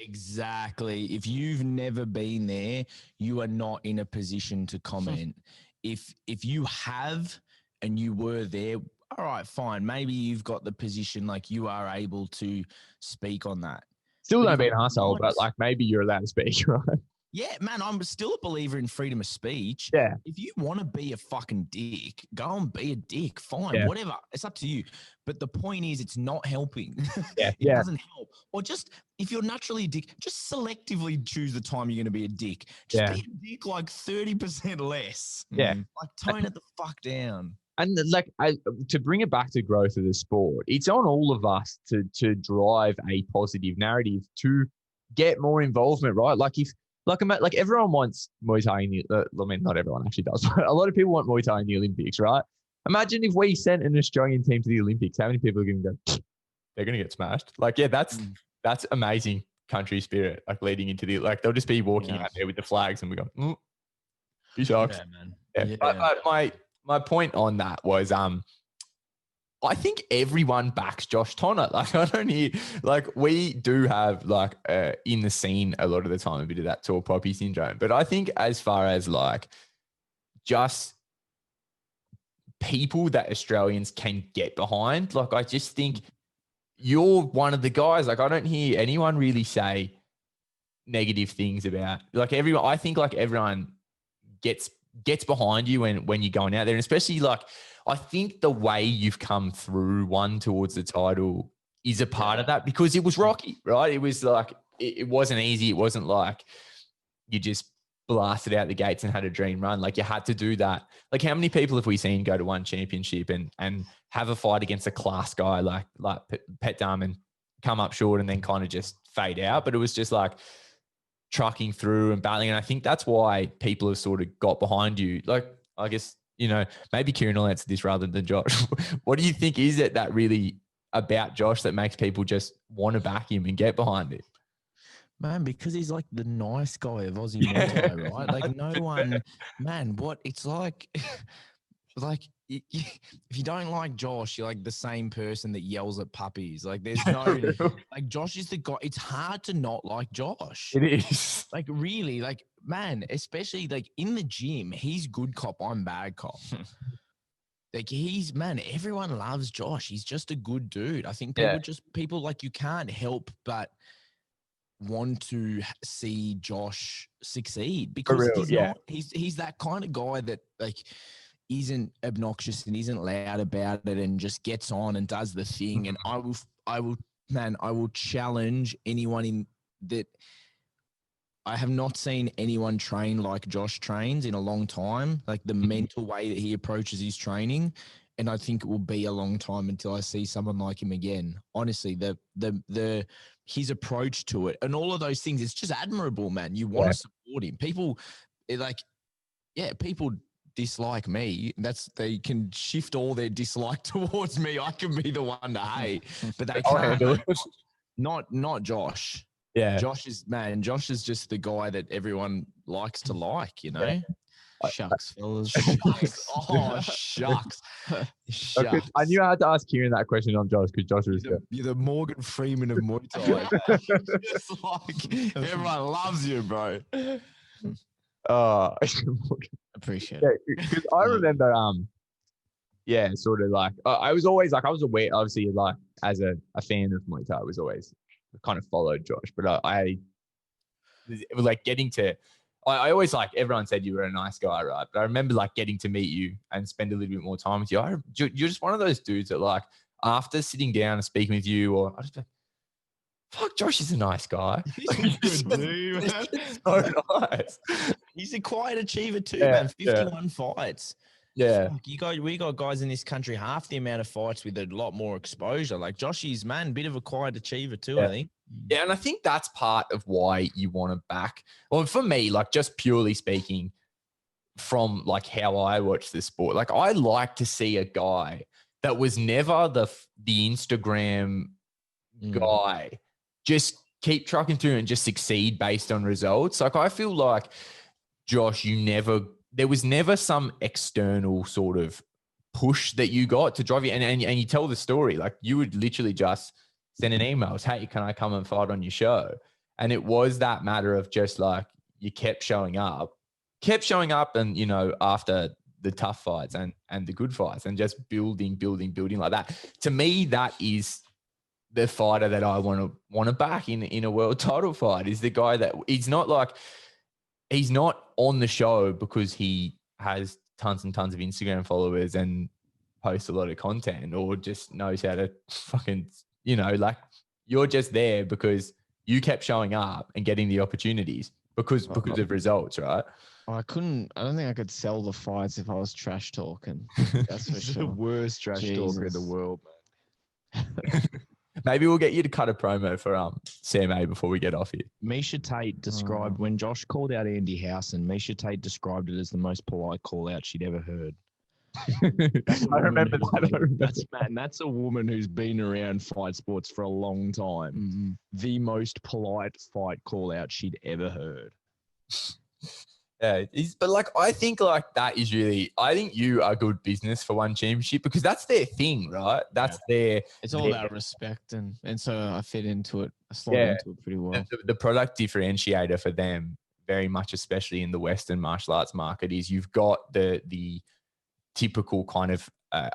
Exactly. If you've never been there, you are not in a position to comment. If you have and you were there, all right, fine. Maybe you've got the position, like you are able to speak on that. Still don't be an asshole, but like maybe you're allowed to speak, right? Yeah, man, I'm still a believer in freedom of speech. Yeah. If you want to be a fucking dick, go and be a dick. Fine, whatever. It's up to you. But the point is, it's not helping. Yeah. It doesn't help. Or just, if you're naturally a dick, just selectively choose the time you're going to be a dick. Just be a dick like 30% less. Yeah. Like, tone it the fuck down. And like, to bring it back to growth of the sport, it's on all of us to drive a positive narrative to get more involvement, right? Like everyone wants Muay Thai in the, I mean, not everyone actually does, but a lot of people want Muay Thai in the Olympics, right? Imagine if we sent an Australian team to the Olympics, how many people are going to go, they're going to get smashed? Like, yeah, that's amazing country spirit, like leading into the, like, they'll just be walking out there with the flags and we go, he sucks. Yeah, man. Yeah. But my point on that was, I think everyone backs Josh Tonna. Like, I don't hear, like, we do have, like, in the scene a lot of the time a bit of that tall poppy syndrome. But I think as far as, like, just people that Australians can get behind, like, I just think you're one of the guys. Like, I don't hear anyone really say negative things about, like, everyone. I think, like, everyone gets behind you when you're going out there. And especially, like, I think the way you've come through one towards the title is a part of that, because it was rocky, right? It was like, it wasn't easy. It wasn't like you just blasted out the gates and had a dream run. Like, you had to do that. Like, how many people have we seen go to one championship and have a fight against a class guy like Pet Dam and come up short and then kind of just fade out? But it was just like trucking through and battling. And I think that's why people have sort of got behind you. Like, I guess, maybe Kieran will answer this rather than Josh. What do you think is it that really about Josh that makes people just want to back him and get behind it? Man, because he's like the nice guy of Aussie Muay Thai, right? Like, no one, man, it's like, like, if you don't like Josh, you're like the same person that yells at puppies. Like, there's no, like, Josh is the guy. It's hard to not like Josh. It is. Like, really, like, man, especially like in the gym, he's good cop, I'm bad cop. Like everyone loves Josh. He's just a good dude. I think people like you can't help but want to see Josh succeed because he's that kind of guy that like isn't obnoxious and isn't loud about it and just gets on and does the thing. And I will challenge anyone in that. I have not seen anyone train like Josh trains in a long time, like the mental way that he approaches his training. And I think it will be a long time until I see someone like him again. Honestly, his approach to it and all of those things, it's just admirable, man. You want to support him. People dislike me. They can shift all their dislike towards me. I can be the one to hate, but they can't. Not Josh. Yeah. Josh is just the guy that everyone likes to like, you know? Yeah. Shucks, fellas. Shucks. Oh, shucks. Shucks. I knew I had to ask Kieran that question on Josh because Josh was good. You're the Morgan Freeman of Muay Thai. Just like everyone loves you, bro. Appreciate it. Because I remember, sort of like I was always like I was aware, obviously, like as a fan of Muay Thai, I was always kind of followed Josh, but it was like getting to. I always like everyone said you were a nice guy, right? But I remember like getting to meet you and spend a little bit more time with you. You're just one of those dudes that like after sitting down and speaking with you, or I just like, fuck, Josh is a nice guy. He's good dude, man. So nice. He's a quiet achiever too, man. 51 fights. Yeah. We got guys in this country half the amount of fights with a lot more exposure. Like Josh is, man, bit of a quiet achiever too, I think. Yeah, and I think that's part of why you want to back. Well, for me, like just purely speaking from like how I watch this sport, like I like to see a guy that was never the Instagram guy just keep trucking through and just succeed based on results. Like I feel like Josh, there was never some external sort of push that you got to drive you. And you tell the story, like you would literally just send an email, hey, can I come and fight on your show? And it was that matter of just like, you kept showing up and, you know, after the tough fights and the good fights and just building like that. To me, that is the fighter that I want to back in a world title fight, is the guy that he's not on the show because he has tons and tons of Instagram followers and posts a lot of content or just knows how to fucking, you know, like you're just there because you kept showing up and getting the opportunities because of results, right? I don't think I could sell the fights if I was trash talking. That's for sure. The worst trash talker in the world, man. Maybe we'll get you to cut a promo for Sam-A before we get off here. Misha Tate described when Josh called out Andy Housen, Misha Tate described it as the most polite call out she'd ever heard. I remember that. That's a woman who's been around fight sports for a long time. Mm-hmm. The most polite fight call out she'd ever heard. Yeah, but like I think like that is really. I think you are good business for One Championship because that's their thing, right? That's their. It's all about respect, and so I fit into it. I slot into it pretty well. The product differentiator for them, very much, especially in the Western martial arts market, is you've got the typical kind of,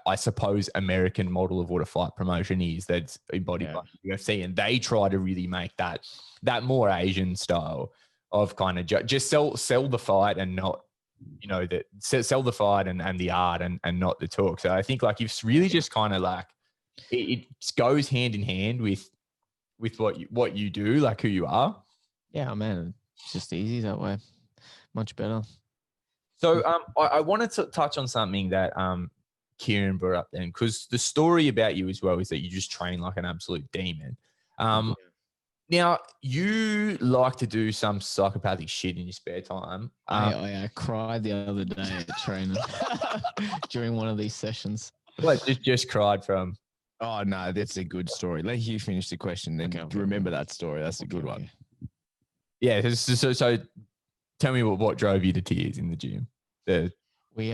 I suppose, American model of what a fight promotion is that's embodied by UFC, and they try to really make that more Asian style of kind of just sell the fight and not, you know, sell the fight and the art and not the talk. So I think like you've really just kind of like it goes hand in hand with what you do, like who you are. Yeah, man, it's just easy that way. Much better. So I wanted to touch on something that Kieran brought up then, because the story about you as well is that you just train like an absolute demon. Now, you like to do some psychopathic shit in your spare time. I cried the other day at training during one of these sessions. What, just cried from? Oh, no, that's a good story. Let you finish the question, then remember that story. That's a good one. Yeah, so tell me what drove you to tears in the gym. We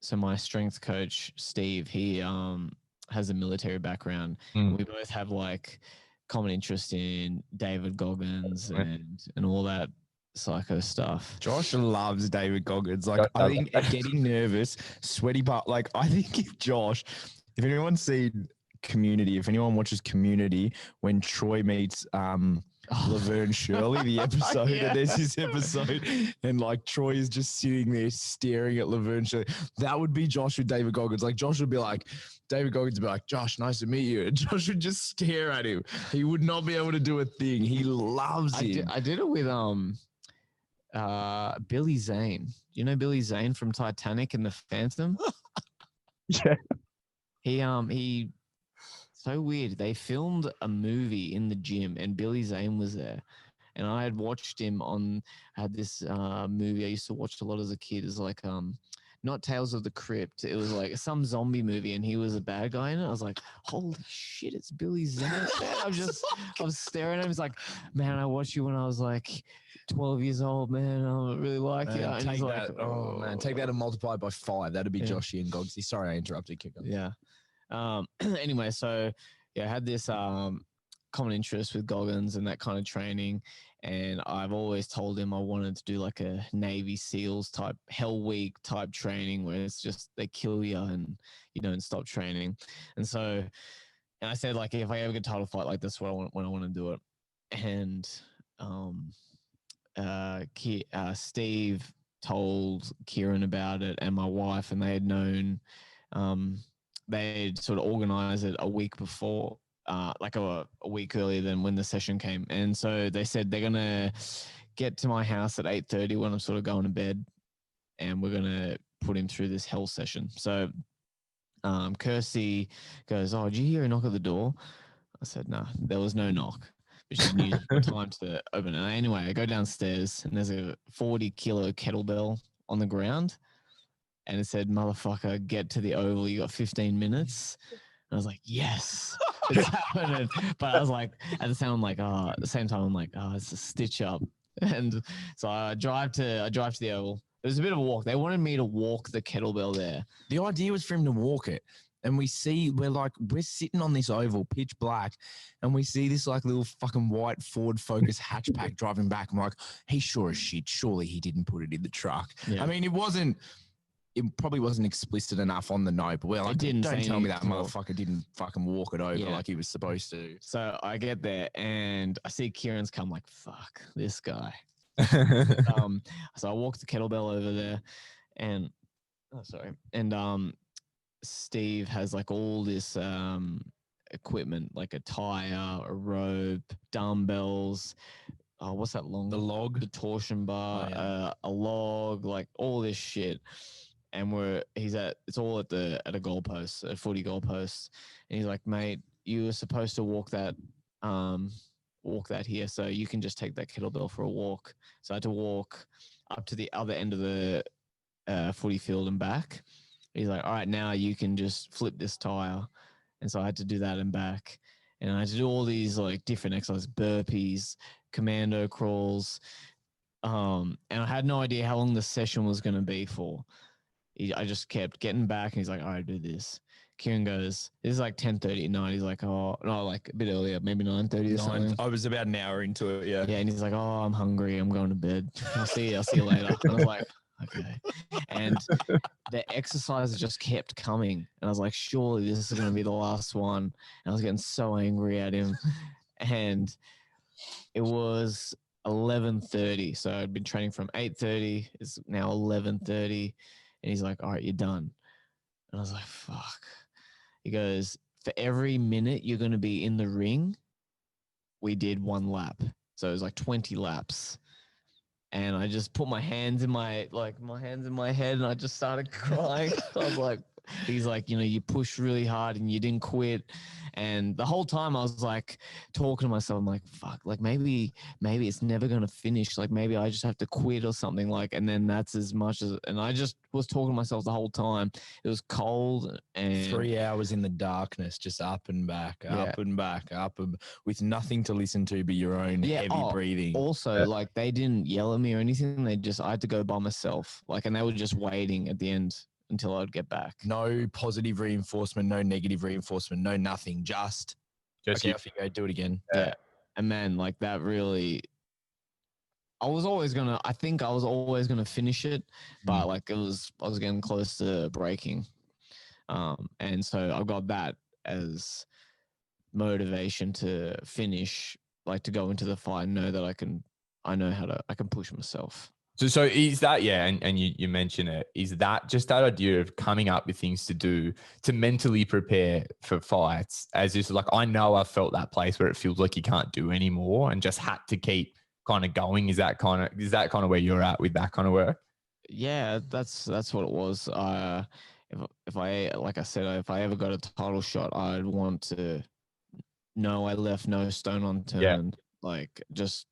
so my strength coach Steve, he has a military background. We both have like common interest in David Goggins and all that psycho stuff. Josh loves David Goggins. Like, Josh I does think that. getting nervous, sweaty butt. Like, I think if anyone's seen Community, if anyone watches Community, when Troy meets Laverne Shirley, the episode, Yeah. and there's this episode, and like Troy is just sitting there staring at Laverne Shirley. That would be Josh with David Goggins. Like, Josh would be like, David Goggins would be like, Josh, nice to meet you. And Josh would just stare at him. He would not be able to do a thing. He loves him. I did it with Billy Zane. You know Billy Zane from Titanic and the Phantom? Yeah. He so weird. They filmed a movie in the gym and Billy Zane was there. And I had watched him had this movie I used to watch a lot as a kid. It's like not Tales of the Crypt. It was like some zombie movie and he was a bad guy in it. I was like, holy shit, it's Billy Zane. I was staring at him. He's like, man, I watched you when I was like 12 years old, man. I really like it. And Take he's that. like, Oh, man. Take that and multiply by 5. That'd be Yeah. Joshy and Gogsy. Sorry, I interrupted. Kick on. Yeah. Anyway, so yeah, I had this common interest with Goggins and that kind of training. And I've always told him I wanted to do like a Navy SEALs type Hell Week type training where it's just they kill you and you don't stop training. And so, and I said like if I ever get a title fight like this, when I want to do it. And Steve told Kieran about it and my wife, and they had known. They'd sort of organize it a week before, like a week earlier than when the session came. And so they said they're going to get to my house at 8:30 when I'm sort of going to bed, and we're going to put him through this hell session. So Kirsty goes, oh, did you hear a knock at the door? I said, no, there was no knock. But she knew what time to open it. Anyway, I go downstairs and there's a 40-kilo kettlebell on the ground. And it said, motherfucker, get to the oval. You got 15 minutes. And I was like, yes, it's happening. But I was like, at the same time, I'm like, oh, it's a stitch up. And so I drive to the oval. It was a bit of a walk. They wanted me to walk the kettlebell there. The idea was for him to walk it. And we're sitting on this oval, pitch black, and we see this like little fucking white Ford Focus hatchback driving back. I'm like, he's sure as shit. Surely he didn't put it in the truck. Yeah. I mean, it probably wasn't explicit enough on the note, but we're like, didn't don't say tell me that anything. motherfucker didn't fucking walk it over Yeah. like he was supposed to. So I get there and I see Kieran's come like, fuck this guy. So I walk the kettlebell over there and Steve has like all this equipment, like a tire, a rope, dumbbells. Oh, what's that long? The log? The torsion bar, a log, like all this shit. And it's all at a goalpost, a footy goalpost. And he's like, mate, you were supposed to walk that here. So you can just take that kettlebell for a walk. So I had to walk up to the other end of the footy field and back. He's like, all right, now you can just flip this tire. And so I had to do that and back. And I had to do all these like different exercises, burpees, commando crawls. And I had no idea how long the session was going to be for. I just kept getting back and he's like, all right, do this. Kieran goes, this is like 10:30 at night. He's like, oh, no, like a bit earlier, maybe 9:30 or something. I was about an hour into it, yeah. Yeah, and he's like, oh, I'm hungry. I'm going to bed. I'll see you later. And I was like, okay. And the exercises just kept coming. And I was like, surely this is going to be the last one. And I was getting so angry at him. And it was 11:30. So I'd been training from 8:30. It's now 11:30. And he's like, all right, you're done. And I was like, fuck. He goes, for every minute you're going to be in the ring, we did 1 lap. So it was like 20 laps. And I just put my hands in my head and I just started crying. I was like, he's like, you pushed really hard and you didn't quit. And the whole time I was like talking to myself, I'm like, fuck, like maybe it's never going to finish. Like maybe I just have to quit or something and then that's as much as, and I just was talking to myself the whole time. It was cold and 3 hours in the darkness, just up and back, up and back, with nothing to listen to but your own heavy breathing. Also, like they didn't yell at me or anything. I had to go by myself. And they were just waiting at the end until I'd get back. No positive reinforcement, no negative reinforcement, no nothing. Just okay, you. off you go, do it again. Yeah. And man, like that really, I think I was always gonna finish it, but like I was getting close to breaking. And so I got that as motivation to finish, like to go into the fight and know that I can push myself. So is that, yeah, and you mention it, is that just that idea of coming up with things to do to mentally prepare for fights, as is like, I know I've felt that place where it feels like you can't do anymore and just had to keep kind of going. Is that kind of where you're at with that kind of work? Yeah, that's what it was. If I, like I said, if I ever got a title shot, I'd want to know I left no stone unturned. Like just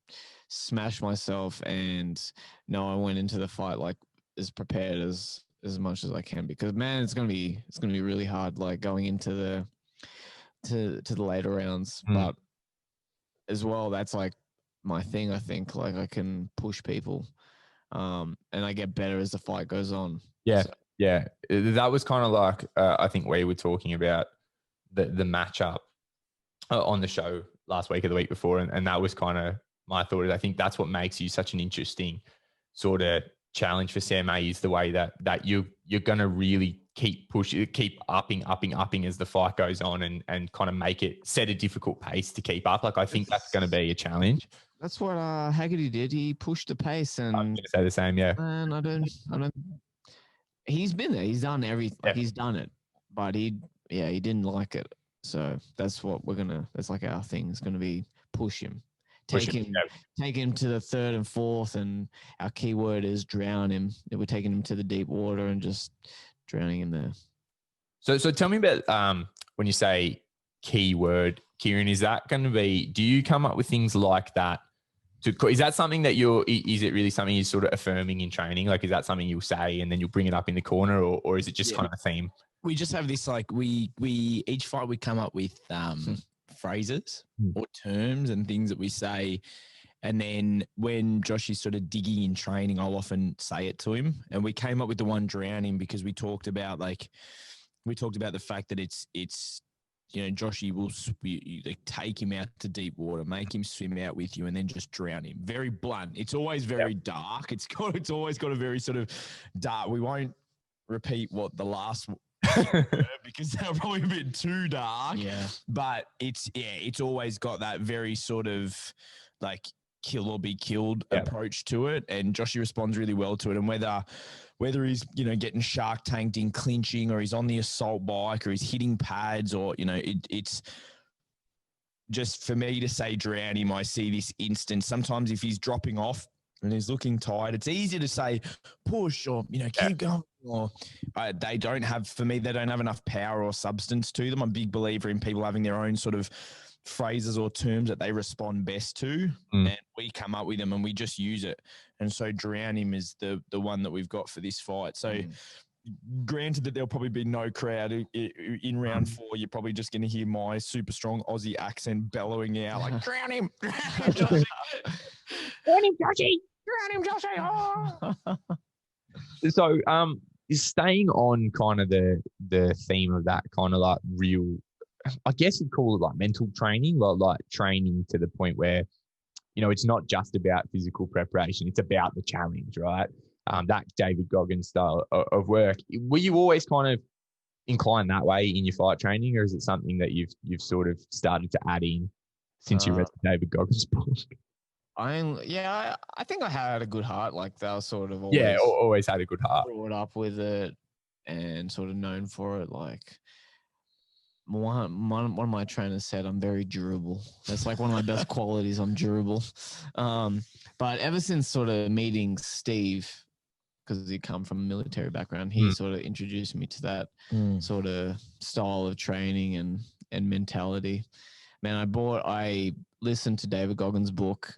smash myself and know I went into the fight like as prepared as much as I can, because man, it's gonna be really hard, like going into the to the later rounds. But as well, that's like my thing. I think like I can push people, and I get better as the fight goes on. Yeah. So. Yeah. That was kind of like, I think we were talking about the matchup on the show last week or the week before. And that was kind of my thought. I think that's what makes you such an interesting sort of challenge for Sam-A, is the way that you're going to really keep pushing, keep upping as the fight goes on, and kind of set a difficult pace to keep up. Like, I think that's going to be a challenge. That's what Haggerty did. He pushed the pace, and I'm going to say the same. Yeah. Man, I don't. He's been there. He's done everything. Like, he's done it, but he didn't like it. So that's what that's like our thing is going to be: push him, take him to the third and fourth, and our key word is drown him. We're taking him to the deep water and just drowning him there. So tell me about when you say key word, Kieran, is that going to be? Do you come up with things like that? Is that something that is it really something you're sort of affirming in training? Like, is that something you'll say and then you'll bring it up in the corner, or is it just kind of a theme? We just have this, like, we each fight we come up with phrases or terms and things that we say. And then when Josh is sort of digging in training, I'll often say it to him. And we came up with the one drown him because we talked about the fact that it's you know, Joshy will take him out to deep water, make him swim out with you, and then just drown him. Very blunt. It's always very dark. It's always got a very sort of dark. We won't repeat what the last because they're probably a bit too dark. Yeah. But it's always got that very sort of like kill or be killed approach to it. And Joshy responds really well to it. And whether he's, you know, getting shark tanked in clinching, or he's on the assault bike, or he's hitting pads, or, you know, it's just for me to say drown him. I see this instance. Sometimes if he's dropping off and he's looking tired, it's easy to say push, or, you know, keep going. Or they don't have enough power or substance to them. I'm a big believer in people having their own sort of phrases or terms that they respond best to, and we come up with them and we just use it. And so drown him is the one that we've got for this fight. So granted that there'll probably be no crowd in round 4, you're probably just going to hear my super strong Aussie accent bellowing out like, drown him, Joshy. Drown him, Joshy. Drown him, Joshy. Oh. So is staying on kind of the theme of that kind of like real, I guess you'd call it like mental training, like training to the point where, you know, it's not just about physical preparation, it's about the challenge, right? That David Goggins style of work. Were you always kind of inclined that way in your fight training, or is it something that you've sort of started to add in since you read the David Goggins book? I think I had a good heart. Like, that was sort of always, always had a good heart. Brought up with it and sort of known for it. Like, one of my trainers said I'm very durable. That's like one of my best qualities. I'm durable. But ever since sort of meeting Steve, because he come from a military background, he sort of introduced me to that sort of style of training and mentality. Man, I listened to David Goggins' book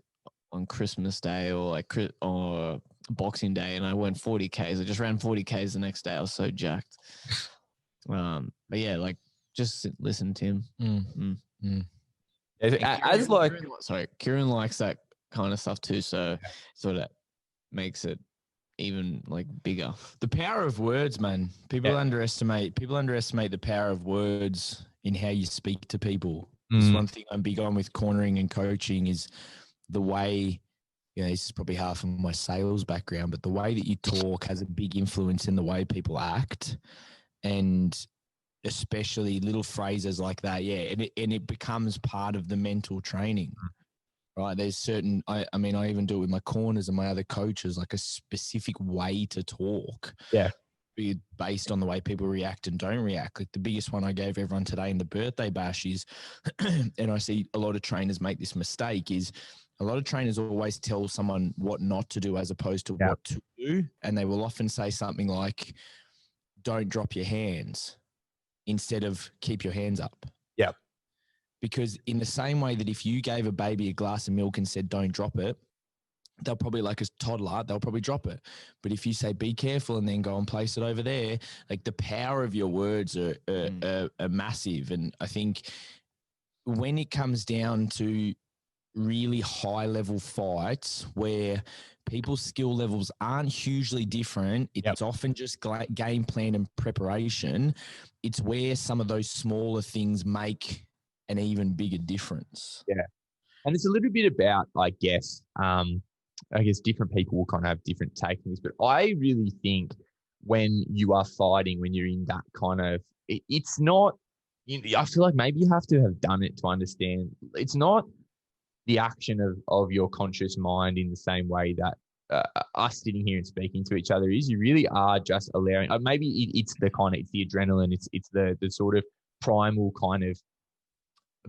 on Christmas Day or Boxing Day, and I went 40 Ks. I just ran 40 Ks the next day. I was so jacked. But yeah, like, just listen to him. Kieran likes that kind of stuff too, so sort of makes it even like bigger. The power of words, man. People underestimate the power of words in how you speak to people. It's one thing I'm big on with cornering and coaching is the way this is probably half of my sales background, but the way that you talk has a big influence in the way people act, and especially little phrases like that. Yeah. And it becomes part of the mental training, right? There's certain, I mean, I even do it with my corners and my other coaches, like a specific way to talk. Yeah. Based on the way people react and don't react. Like the biggest one I gave everyone today in the birthday bash is, and I see a lot of trainers make this mistake, is a lot of trainers always tell someone what not to do as opposed to what to do. And they will often say something like, don't drop your hands instead of keep your hands up. Yeah. Because in the same way that if you gave a baby a glass of milk and said, don't drop it, they'll probably, like a toddler, they'll probably drop it. But if you say, be careful, and then go and place it over there, like the power of your words are massive. And I think when it comes down to really high level fights where people's skill levels aren't hugely different, it's often just game plan and preparation. It's where some of those smaller things make an even bigger difference. Yeah. And it's a little bit about, I guess different people will kind of have different takings, but I really think when you are fighting, when you're in that kind of, it's not, I feel like maybe you have to have done it to understand. It's not the action of your conscious mind in the same way that us sitting here and speaking to each other is. You really are just allowing, maybe it's the adrenaline, it's the sort of primal kind of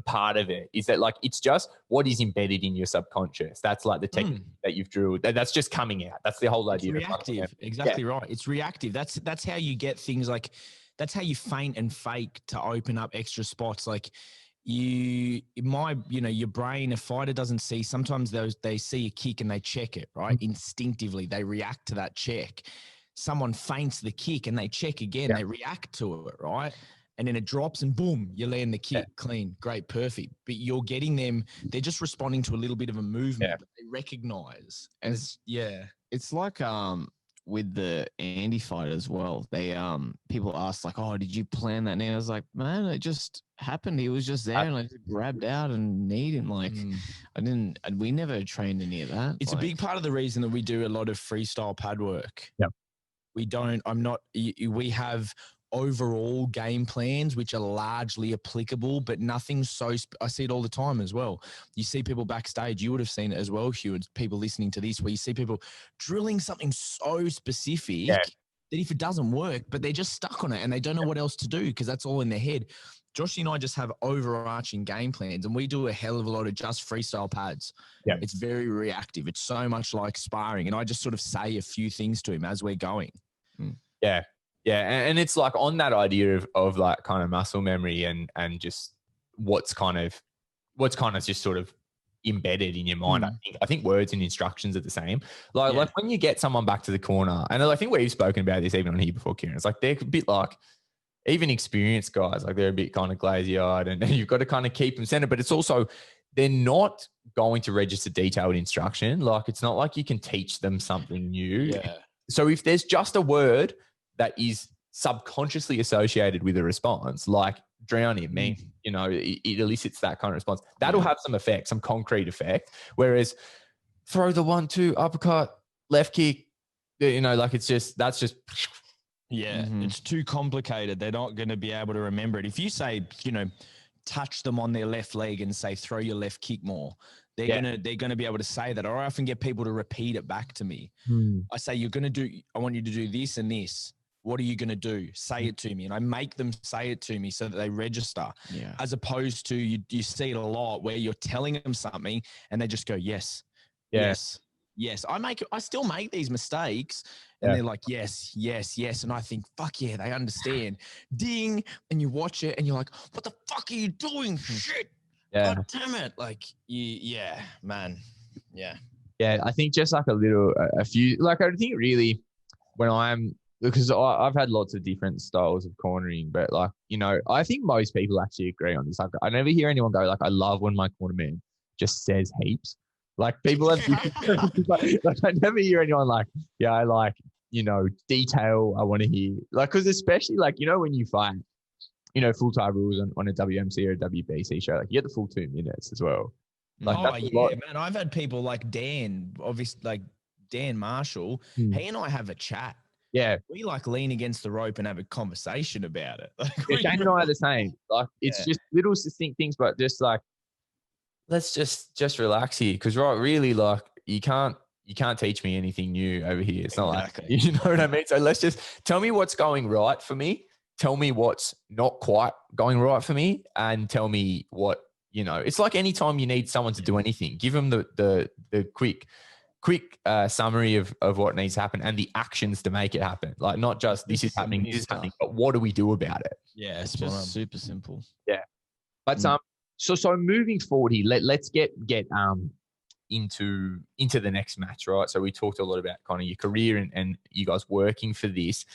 part of it, is that like it's just what is embedded in your subconscious. That's like the technique that you've drilled. That's just coming out. That's the whole idea. It's reactive. Exactly right. It's reactive. That's how you get things like, that's how you feint and fake to open up extra spots. Like your brain, a fighter doesn't see, sometimes they see a kick and they check it, right? Instinctively, they react to that check. Someone feints the kick and they check again, they react to it, right? And then it drops and boom, you land the kick clean. Great, perfect. But you're getting them, they're just responding to a little bit of a movement that they recognize. And it's like with the Andy fight as well. They people ask like, oh, did you plan that? And I was like, man, it just happened. He was just there and I just grabbed out and kneed him. Like we never trained any of that. It's a big part of the reason that we do a lot of freestyle pad work. Yep. We have overall game plans, which are largely applicable, but nothing I see it all the time as well. You see people backstage, you would have seen it as well, Hugh, and people listening to this, where you see people drilling something so specific that if it doesn't work, but they're just stuck on it and they don't know what else to do because that's all in their head. Josh and I just have overarching game plans and we do a hell of a lot of just freestyle pads. Yeah. It's very reactive. It's so much like sparring. And I just sort of say a few things to him as we're going. Yeah. Yeah. And it's like on that idea of like kind of muscle memory and just what's kind of just sort of embedded in your mind. I think words and instructions are the same. Like when you get someone back to the corner, and I think we've spoken about this even on here before, Kieran, it's like they're a bit like, even experienced guys, like they're a bit kind of glazy-eyed and you've got to kind of keep them centered, but it's also, they're not going to register detailed instruction. Like it's not like you can teach them something new. Yeah. So if there's just a word that is subconsciously associated with a response, like drown him, it elicits that kind of response. That'll have some effect, some concrete effect. Whereas throw the 1-2 uppercut, left kick, like it's just, that's just... Yeah, it's too complicated. They're not going to be able to remember it. If you say, touch them on their left leg and say, throw your left kick more, they're gonna be able to say that. Or I often get people to repeat it back to me. I say, I want you to do this and this. What are you going to do? Say it to me. And I make them say it to me so that they register. Yeah. As opposed to you see it a lot where you're telling them something and they just go, yes, yes. Yes, I still make these mistakes and they're like, yes. And I think, fuck yeah, they understand. Ding. And you watch it and you're like, what the fuck are you doing? Shit. Yeah. God damn it. Like, man. Yeah. Yeah. I think just like a few, like I think really because I've had lots of different styles of cornering, but like, I think most people actually agree on this. Like, I never hear anyone go like, I love when my cornerman just says heaps. Like people have, like I never hear anyone like, I like, detail I want to hear. Like, cause especially like, when you fight, full-time rules on a WMC or a WBC show, like you get the full 2 minutes as well. Like, Oh, that's a yeah, lot. man. I've had people like Dan, obviously, like Dan Marshall. Hmm. He and I have a chat. Yeah. We like lean against the rope and have a conversation about it. Like, Yeah, Shane and I are the same. Like, it's just little succinct things, but just like, let's just relax here. Cause right, really, like, you can't teach me anything new over here. It's not like, you know what I mean? So let's just tell me what's going right for me. Tell me what's not quite going right for me, and tell me what, you know, it's like anytime you need someone to do anything, give them the quick summary of what needs to happen and the actions to make it happen. Like, not just this is happening, but what do we do about it? Yeah, it's just super simple. Yeah. But so moving forward here, let's get into the next match, right? So we talked a lot about kind of your career and you guys working for this.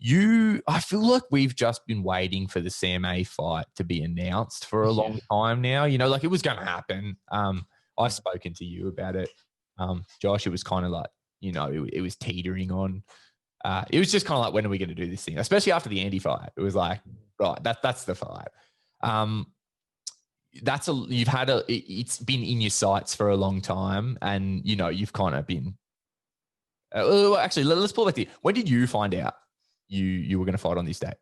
I feel like we've just been waiting for the Sam-A fight to be announced for a long time now. You know, like, it was going to happen. I've spoken to you about it, Josh. It was kind of like, you know, it was teetering on. It was just kind of like, when are we going to do this thing? Especially after the Andy fight, it was like, right, that's the fight. It's been in your sights for a long time, and you know you've kind of been. Actually, let's pull back to you. When did you find out you were going to fight on this date?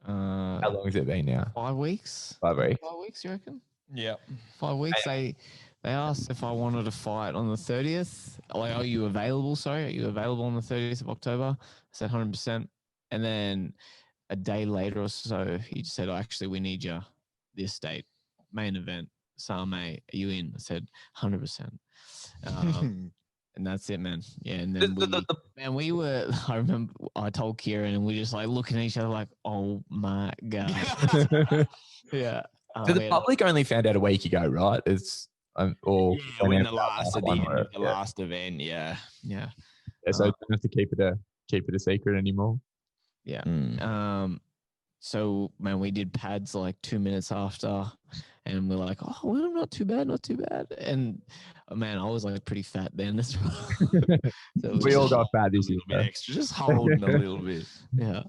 How long has it been now? 5 weeks. 5 weeks. 5 weeks, you reckon? Yeah. 5 weeks. They asked if I wanted to fight on the 30th. Like, are you available? Sorry, are you available on the 30th of October? I said 100%. And then a day later or so, he just said, "Oh, actually, we need you this date. Main event. Sam-A, are you in?" I said 100%. And that's it, man. Yeah, and then we were. I remember I told Kieran, and we just like looking at each other like, "Oh my god." Yeah. So the public only found out a week ago, right? It's when the last event. Yeah. So you don't have to keep it a secret anymore. Yeah. So, man, we did pads like 2 minutes after, and we're like, "Oh, well, not too bad. And man, I was like pretty fat then. That's right. So we all got fat this year. Bit extra, just holding a little bit. Yeah.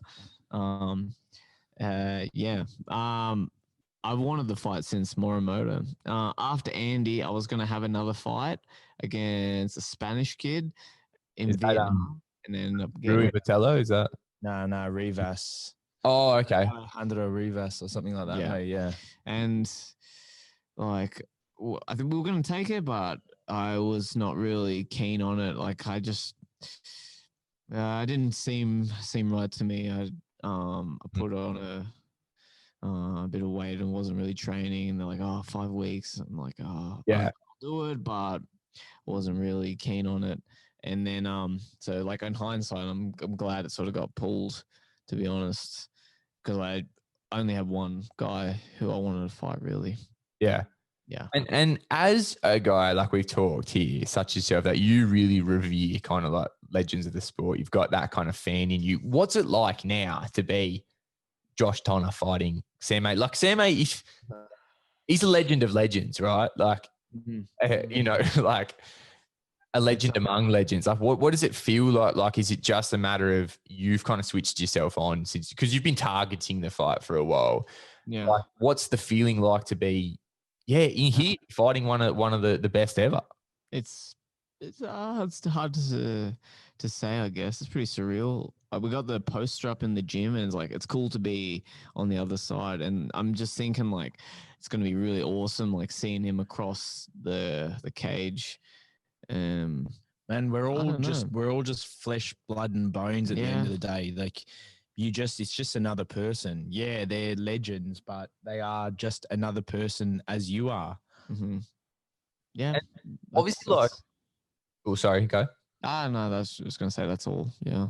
I wanted the fight since Morimoto. After Andy, I was going to have another fight against a Spanish kid in Vietnam, and then ended up Rui Vitello, is that? No, Rivas. Oh, okay. Alejandro Rivas or something like that. Yeah. Yeah. And like, I think we were going to take it, but I was not really keen on it. Like, I just, it didn't seem right to me. I put on a bit of weight and wasn't really training. And they're like, "Oh, 5 weeks." I'm like, "Oh, yeah, I'll do it," but wasn't really keen on it. And then, so like in hindsight, I'm glad it sort of got pulled, to be honest, because I only had one guy who I wanted to fight, really. Yeah. Yeah. And as a guy, like we've talked here, such as yourself, that you really revere kind of like legends of the sport, you've got that kind of fan in you. What's it like now to be Josh Tonna fighting Sam-A? Like, Sam-A, he's a legend of legends, right? Like, you know, like a legend among legends. Like, what does it feel like? Like, is it just a matter of you've kind of switched yourself on since, because you've been targeting the fight for a while? Yeah. Like, what's the feeling like to be, in here fighting one of the best ever? It's hard to say, I guess. It's pretty surreal. We got the poster up in the gym, and it's cool to be on the other side. And I'm just thinking, like, it's going to be really awesome, like seeing him across the cage. Man, we're all just flesh, blood, and bones at the end of the day. Like, it's just another person. Yeah, they're legends, but they are just another person as you are. Mm-hmm. Yeah. Obviously, oh, sorry, go. No, that's just going to say that's all. Yeah.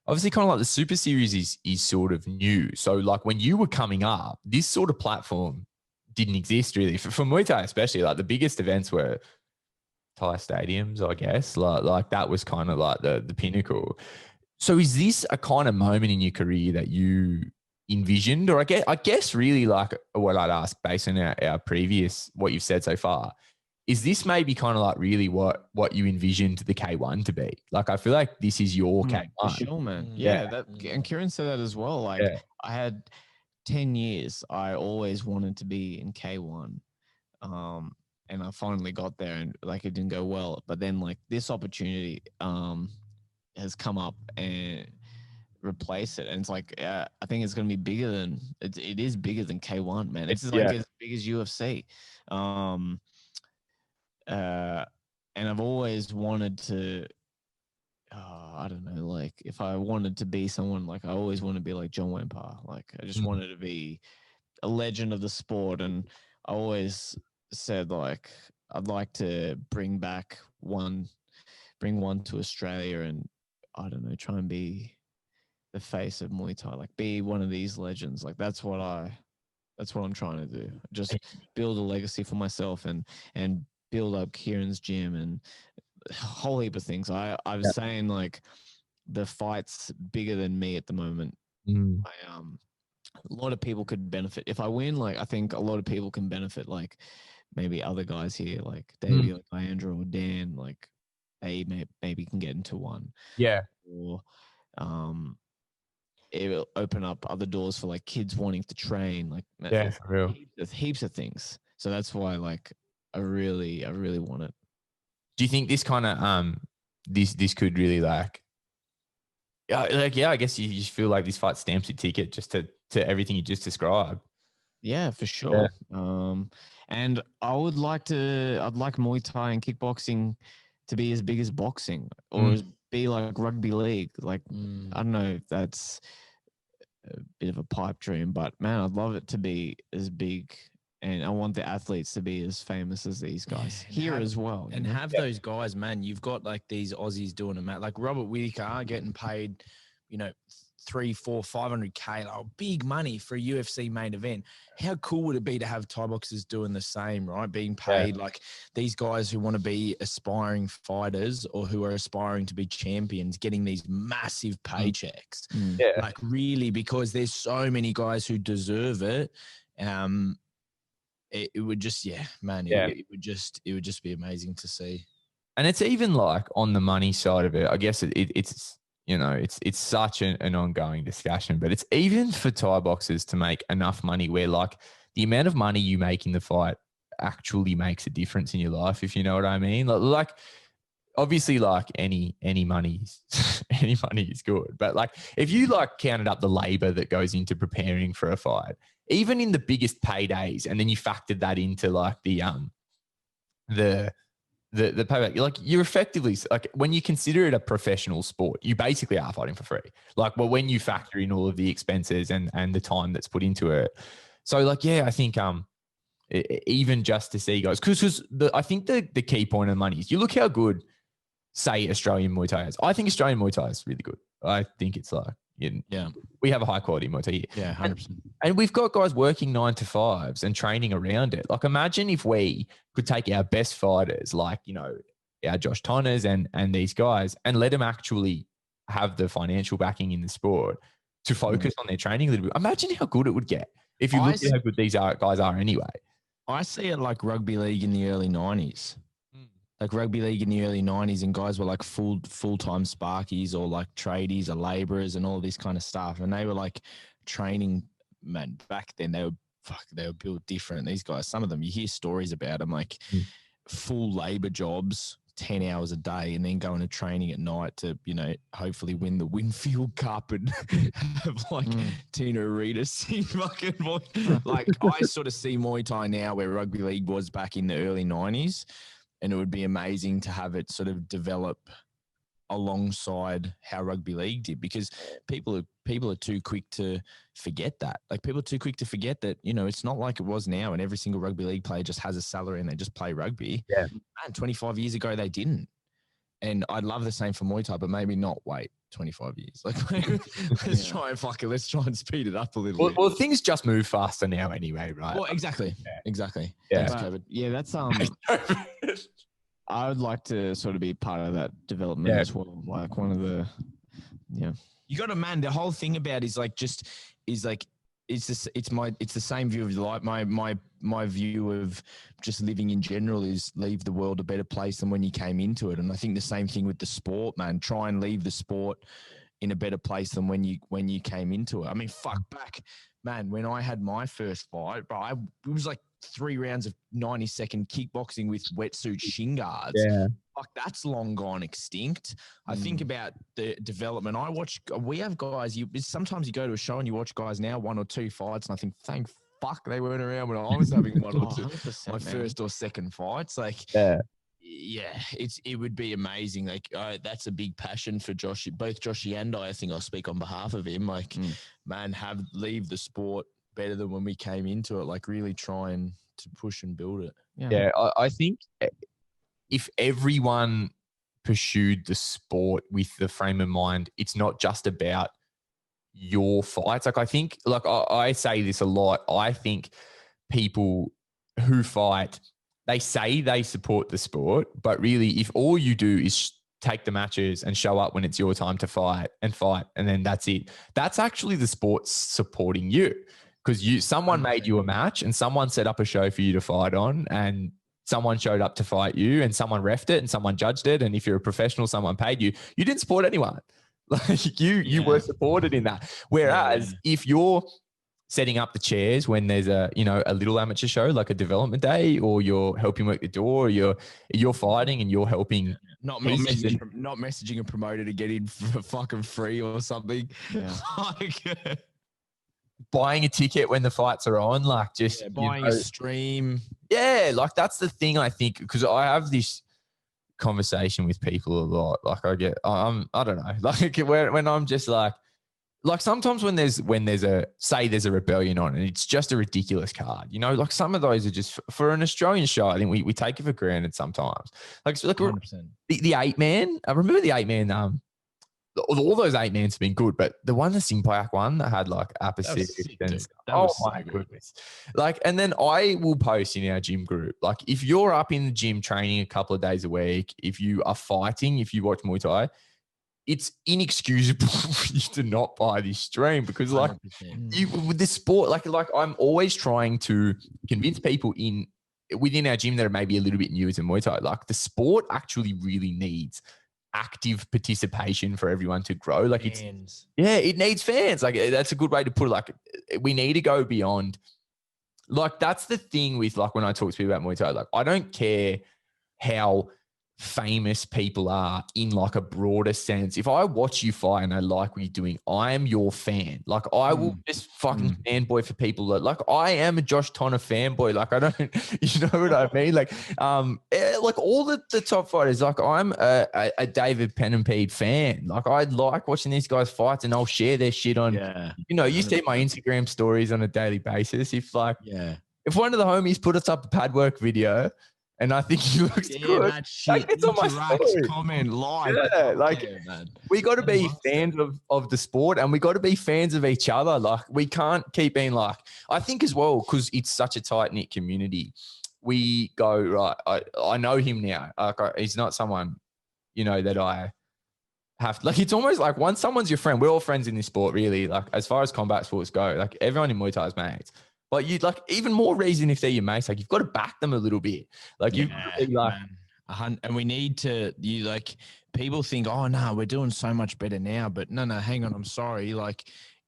Obviously, kind of like the Super Series is sort of new. So, like, when you were coming up, this sort of platform didn't exist really. For Muay Thai especially, like the biggest events were Thai stadiums, I guess. Like that was kind of like the pinnacle. So is this a kind of moment in your career that you envisioned? Or I guess really like what I'd ask based on our previous, what you've said so far, is this maybe kind of like really what you envisioned the K1 to be? Like, I feel like this is your K1. For sure, man. Yeah. And Kieran said that as well. Like, I had 10 years, I always wanted to be in K1. and I finally got there, and like it didn't go well. But then like this opportunity has come up and replace it, and it's like I think it's going to be bigger than it is bigger than K1, man. It's like as big as UFC. And I've always wanted to. I don't know, like if I wanted to be someone, like I always want to be like John Wayne Parr. Like I just wanted to be a legend of the sport, and I always said like I'd like to bring one to Australia, and I don't know, try and be the face of Muay Thai, like be one of these legends. Like that's what I'm trying to do. Just build a legacy for myself and build up Kieran's gym and a whole heap of things. I was saying like the fight's bigger than me at the moment. A lot of people could benefit if I win. Like I think a lot of people can benefit. Like maybe other guys here, like Davey, like Andrew or Dan, like they maybe can get into one. Yeah. Or it will open up other doors for like kids wanting to train. Like for real. There's heaps of things. So that's why like I really want it. Do you think this kind of this could really I guess you just feel like this fight stamps your ticket just to everything you just described. Yeah, for sure. And I'd like Muay Thai and kickboxing to be as big as boxing, or be like rugby league. Like I don't know if that's a bit of a pipe dream, but man, I'd love it to be as big. And I want the athletes to be as famous as these guys here as well. And have those guys, man. You've got like these Aussies doing it, man. Like Robert Whittaker getting paid, 300, 400, 500K, like big money for a UFC main event. How cool would it be to have Thai boxers doing the same, right? Being paid like these guys who want to be aspiring fighters or who are aspiring to be champions, getting these massive paychecks. Like really, because there's so many guys who deserve it. It would just, it would just be amazing to see. And it's even like on the money side of it, I guess it's it's such an ongoing discussion, but it's even for Thai boxers to make enough money where like the amount of money you make in the fight actually makes a difference in your life, if you know what I mean. Like obviously like any money any money is good, but like if you like counted up the labor that goes into preparing for a fight, even in the biggest paydays, and then you factored that into like the payback, like you're effectively like when you consider it a professional sport, you basically are fighting for free. Like, well, when you factor in all of the expenses and the time that's put into it, so like I think even just to see guys, because I think the key point of money is you look how good, say, Australian Muay Thai is. I think Australian Muay Thai is really good. I think it's like we have a high quality Muay Thai here. Yeah, 100%. And we've got guys working 9 to 5s and training around it. Like imagine if we could take our best fighters, like, our Josh Tonnas and these guys, and let them actually have the financial backing in the sport to focus on their training a little bit. Imagine how good it would get if you look at how good these guys are anyway. I see it like rugby league in the early 90s. Like rugby league in the early 90s, and guys were like full-time sparkies or like tradies or laborers and all this kind of stuff. And they were like training, man, back then they were built different. These guys, some of them, you hear stories about them, like full labor jobs, 10 hours a day, and then going to training at night to, hopefully win the Winfield Cup and have like Tina Arita sing fucking like I sort of see Muay Thai now where rugby league was back in the early 90s. And it would be amazing to have it sort of develop alongside how rugby league did, because people are too quick to forget that. Like people are too quick to forget that, it's not like it was now and every single rugby league player just has a salary and they just play rugby. Yeah. Man, 25 years ago, they didn't. And I'd love the same for Muay Thai, but maybe not wait 25 years. Like let's try and speed it up a little bit. Well, things just move faster now anyway, right? Well, exactly. Exactly. Yeah. Thanks, COVID. Yeah, that's I would like to sort of be part of that development as well. Like one of the, You got to, man. The whole thing about it's the same view of life. My view of just living in general is leave the world a better place than when you came into it. And I think the same thing with the sport, man. Try and leave the sport in a better place than when you came into it. I mean, fuck back, man, when I had my first fight, bro, it was like 3 rounds of 90-second kickboxing with wetsuit shin guards. Yeah. Fuck, that's long gone extinct. I think about the development. We have guys, sometimes you go to a show and you watch guys now, 1 or 2 fights, and I think, thank fuck they weren't around when I was having 1 or 2, 100%, my first or second fights. Like, yeah, it would be amazing. Like, that's a big passion for Josh. Both Joshy and I think I'll speak on behalf of him. Like, man, leave the sport better than when we came into it. Like, really trying to push and build it. Yeah, I think if everyone pursued the sport with the frame of mind, it's not just about your fights. Like, I think, like I say this a lot. I think people who fight, they say they support the sport, but really, if all you do is take the matches and show up when it's your time to fight, and then that's it, that's actually the sport supporting you, because someone made you a match and someone set up a show for you to fight on, and someone showed up to fight you, and someone reffed it, and someone judged it, and if you're a professional, someone paid you. You didn't support anyone. Like, you were supported in that. Whereas if you're setting up the chairs when there's a little amateur show like a development day, or you're helping work the door, or you're fighting and you're helping, not messaging a promoter to get in for fucking free or something. Like, buying a ticket when the fights are on, like, just buying a stream. Yeah, like, that's the thing, I think, because I have this conversation with people a lot. Like, I don't know, like, when I'm just like sometimes when there's a rebellion on and it's just a ridiculous card, like, some of those are just for an Australian show. I think we take it for granted sometimes. Like, so, like 100%. The 8-man, I remember the 8-man, all those 8-mans have been good, but the one, the Simpiak one that had like Apacific, my goodness. Like, and then I will post in our gym group, like, if you're up in the gym training a couple of days a week, if you are fighting, if you watch Muay Thai, it's inexcusable for you to not buy this stream, because like with this sport, like I'm always trying to convince people within our gym that are maybe a little bit newer to Muay Thai, like, the sport actually really needs active participation for everyone to grow. Like, fans. It needs fans. Like, that's a good way to put it. Like, we need to go beyond. Like, that's the thing with, like, when I talk to people about Muay Thai, like, I don't care how famous people are in like a broader sense. If I watch you fight and I like what you're doing, I am your fan. Like, I will just fucking fanboy for people that, like, I am a Josh Tonna fanboy. Like, I don't, you know what I mean? Like, like all the top fighters, like, I'm a David Penningpede fan. Like, I like watching these guys fight, and I'll share their shit on, you see my Instagram stories on a daily basis. If one of the homies put us up a pad work video, and I think he looks good, that shit, like, it's on my story. Comment, like, man. We got to be fans of the sport, and we got to be fans of each other. Like, we can't keep being like, I think as well, because it's such a tight knit community. We go, right, I know him now. Like, he's not someone, that I have. Like, it's almost like once someone's your friend, we're all friends in this sport, really. Like, as far as combat sports go, like, everyone in Muay Thai is mates. But you'd like even more reason if they're your mates, like, you've got to back them a little bit. Like, you've got to be like, and we need to, people think, oh no, we're doing so much better now, but no, hang on, I'm sorry. Like,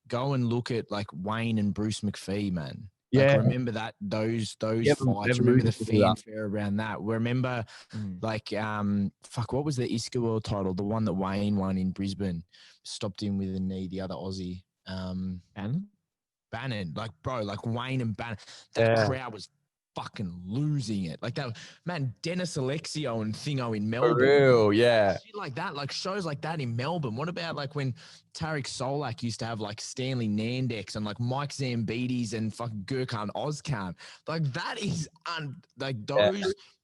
go and look at like Wayne and Bruce McPhee, man. Like, remember that those fights. Remember the fanfare around that. Remember, like, what was the ISCA world title? The one that Wayne won in Brisbane, stopped him with a knee. The other Aussie, Bannon, like, bro, like Wayne and Bannon, that crowd was fucking losing it. Like, that, man, Dennis Alexio and Thingo in Melbourne. For real, yeah. Shit like that, like shows like that in Melbourne. What about like when Tarek Solak used to have like Stanley Nandex and like Mike Zambides and fucking Gurkhan Ozcan? Like, that is,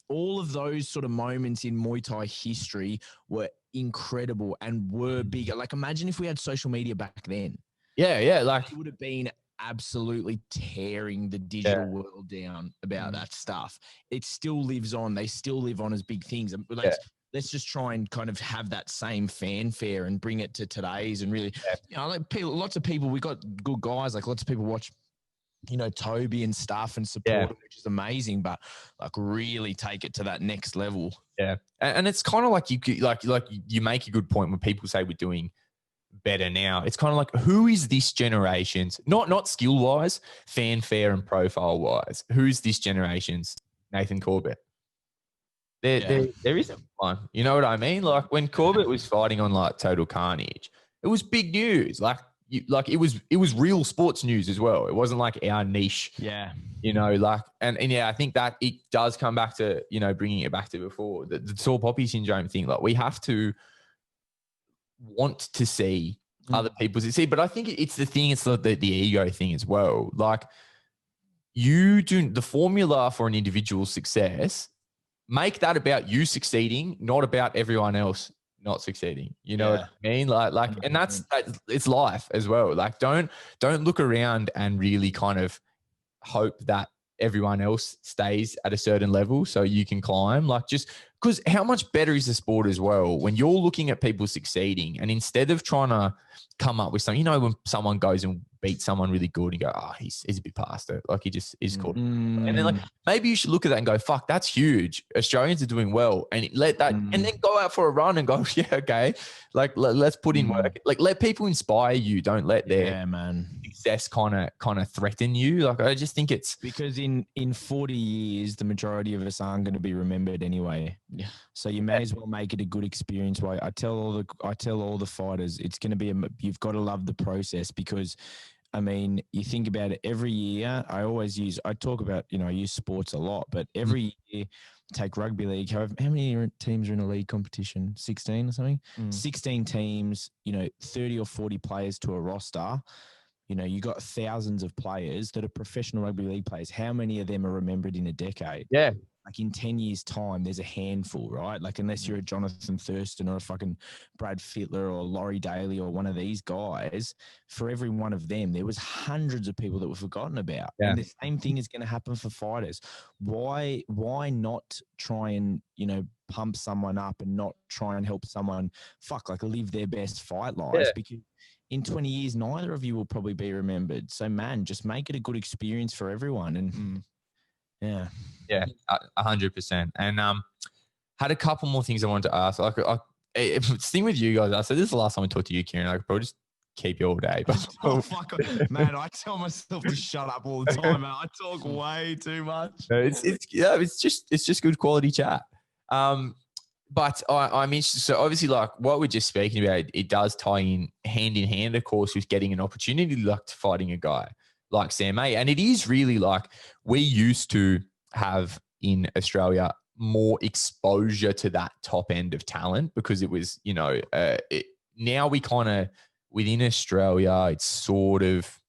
all of those sort of moments in Muay Thai history were incredible and were bigger. Like, imagine if we had social media back then. Yeah, like, it would have been absolutely tearing the digital world down about that stuff. It still lives on. They still live on as big things. Let's just try and kind of have that same fanfare and bring it to today's, and really, like, lots of people, we got good guys, like lots of people watch, Toby and stuff and support him, which is amazing, but like really take it to that next level. Yeah. And it's kind of like you make a good point when people say we're doing better now. It's kind of like, who is this generation's, not skill wise, fanfare and profile wise, who's this generation's Nathan Corbett? There isn't one. You know what I mean? Like when Corbett was fighting on like Total Carnage, it was big news. Like it was real sports news as well. It wasn't like our niche. Yeah. You know, like, and yeah, I think that it does come back to, you know, bringing it back to before the tall poppy syndrome thing. Like we have to want to see other people succeed, but I think it's the thing. It's the ego thing as well. Like the formula for an individual's success, make that about you succeeding, not about everyone else not succeeding. You know what I mean? Like, and that's it's life as well. Like, don't look around and really kind of hope that everyone else stays at a certain level so you can climb. Like, just because how much better is the sport as well when you're looking at people succeeding, and instead of trying to come up with something, you know, when someone goes and beats someone really good, you go, oh, he's a bit past it. Like he just is called. And then like, maybe you should look at that and go, fuck, that's huge. Australians are doing well. And let that, and then go out for a run and go, yeah, okay. Like let's put in work. Like let people inspire you. Don't let their success kind of threaten you. Like I just think it's because in 40 years, the majority of us aren't going to be remembered anyway. Yeah. So you may as well make it a good experience. Why I tell all the fighters, it's going to be you've got to love the process, because I mean, you think about it every year. I talk about, you know, I use sports a lot, but every year, take rugby league. How many teams are in a league competition? 16 or something? 16 teams, you know, 30 or 40 players to a roster. You know, you got thousands of players that are professional rugby league players. How many of them are remembered in a decade? Yeah. Like in 10 years' time, there's a handful, right? Like unless you're a Jonathan Thurston or a fucking Brad Fittler or Laurie Daly or one of these guys, for every one of them, there was hundreds of people that were forgotten about. Yeah. And the same thing is going to happen for fighters. Why not try and, you know, pump someone up and not try and help someone live their best fight lives? Yeah. Because in 20 years, neither of you will probably be remembered. So, man, just make it a good experience for everyone. And yeah, 100%. And had a couple more things I wanted to ask. Like, thing with you guys, I said this is the last time I talked to you, Kieran. I could probably just keep you all day. But man, I tell myself to shut up all the time. Man. I talk way too much. It's just good quality chat. But I'm interested. So obviously, like what we're just speaking about, it does tie in hand, of course, with getting an opportunity like to fighting a guy like Sam-A. And it is really like we used to have in Australia more exposure to that top end of talent because it was, you know, now we kind of within Australia, it's sort of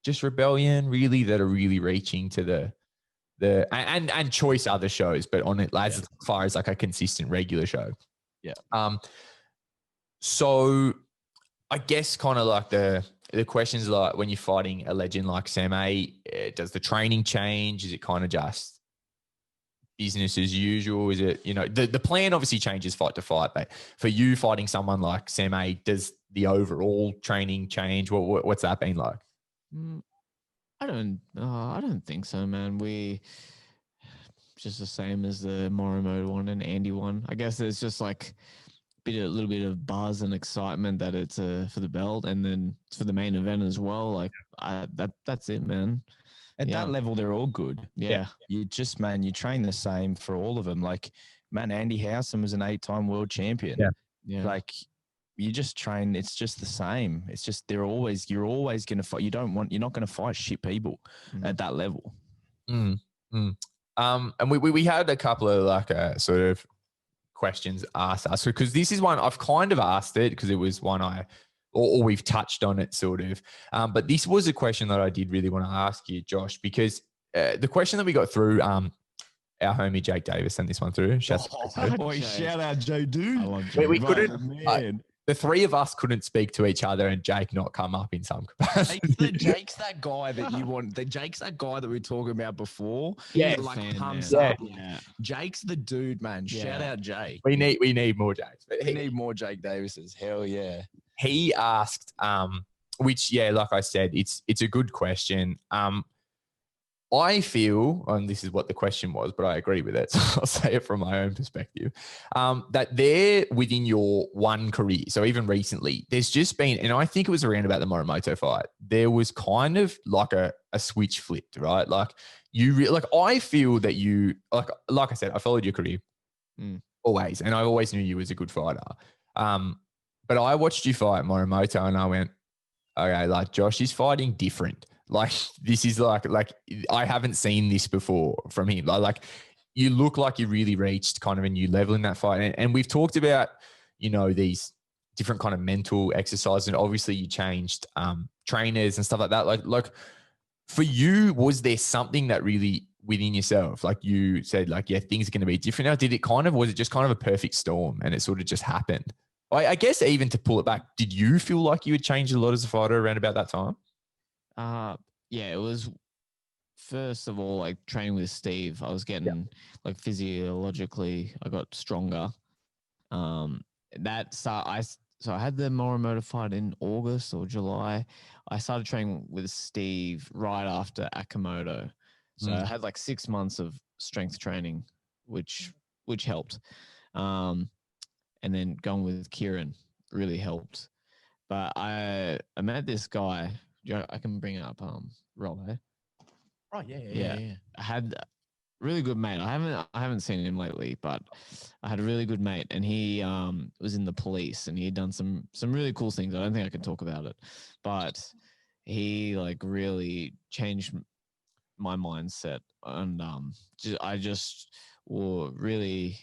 just Rebellion really that are really reaching to the and Choice other shows, but on it as far as like a consistent regular show. Yeah. So I guess kind of like the questions like when you're fighting a legend like Sam-A, does the training change? Is it kind of just business as usual? Is it, you know, the plan obviously changes fight to fight, but for you fighting someone like Sam-A, does the overall training change? What's that been like? I don't think so, man. We just the same as the Morimoto one and Andy one. I guess it's just like a little bit of buzz and excitement that it's for the belt, and then for the main event as well. Like that's it, man. At that level, they're all good. Yeah. You just, man, you train the same for all of them. Like, man, Andy Howson was an 8-time world champion. Yeah. Like, you just train. It's just the same. It's just you're always going to fight. You're not going to fight shit people at that level. And we had a couple of like sort of questions asked us because this is one I've kind of asked it because it was one or we've touched on it sort of. But this was a question that I did really want to ask you, Josh, because the question that we got through, our homie Jake Davis sent this one through. Shout out Joe, dude. I love Jake. We couldn't, the three of us couldn't speak to each other and Jake not come up in some capacity. Jake's that guy that you want. Jake's that guy that we were talking about before. Yeah. Like pumps up. Yeah. Jake's the dude, man. Shout out Jake. We need more Jakes. We need more Jake Davises. Hell yeah. He asked, which, like I said, it's a good question. I feel, and this is what the question was, but I agree with it. So I'll say it from my own perspective, that they're within your one career. So even recently, there's just been, and I think it was around about the Morimoto fight, there was kind of like a switch flipped, right? Like like I feel that you, like I said, I followed your career always, and I always knew you was a good fighter. But I watched you fight Morimoto and I went, okay, like Josh is fighting different. Like this is like I haven't seen this before from him. Like you look like you really reached kind of a new level in that fight. And we've talked about, these different kind of mental exercises. And obviously you changed trainers and stuff like that. Like for you, was there something that really within yourself, like you said, like, yeah, things are going to be different now? Was it just kind of a perfect storm and it sort of just happened? I guess even to pull it back, did you feel like you had changed a lot as a fighter around about that time? Yeah, it was first of all like training with Steve. I was getting like physiologically, I got stronger. So I had the Morimoto fight in August or July. I started training with Steve right after Akamoto. So I had like 6 months of strength training, which helped. And then going with Kieran really helped. But I met this guy. I can bring up Rob. Eh? Oh yeah. I had a really good mate. I haven't seen him lately, but I had a really good mate, and he was in the police, and he had done some really cool things. I don't think I can talk about it, but he like really changed my mindset, and I just really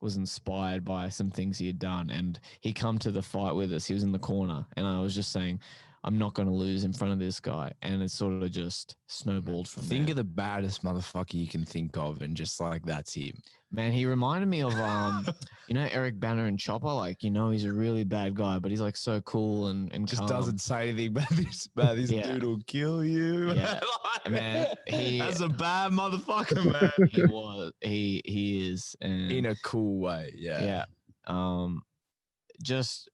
was inspired by some things he had done, and he come to the fight with us. He was in the corner, and I was just saying, I'm not going to lose in front of this guy. And it sort of just snowballed from there. Think of the baddest motherfucker you can think of, and just like that's him. Man, he reminded me of Eric Banner and Chopper. Like, he's a really bad guy, but he's like so cool and just calm. Doesn't say anything about this. Dude will kill you. Yeah, man, that's a bad motherfucker, man. He is, and in a cool way. Yeah. Just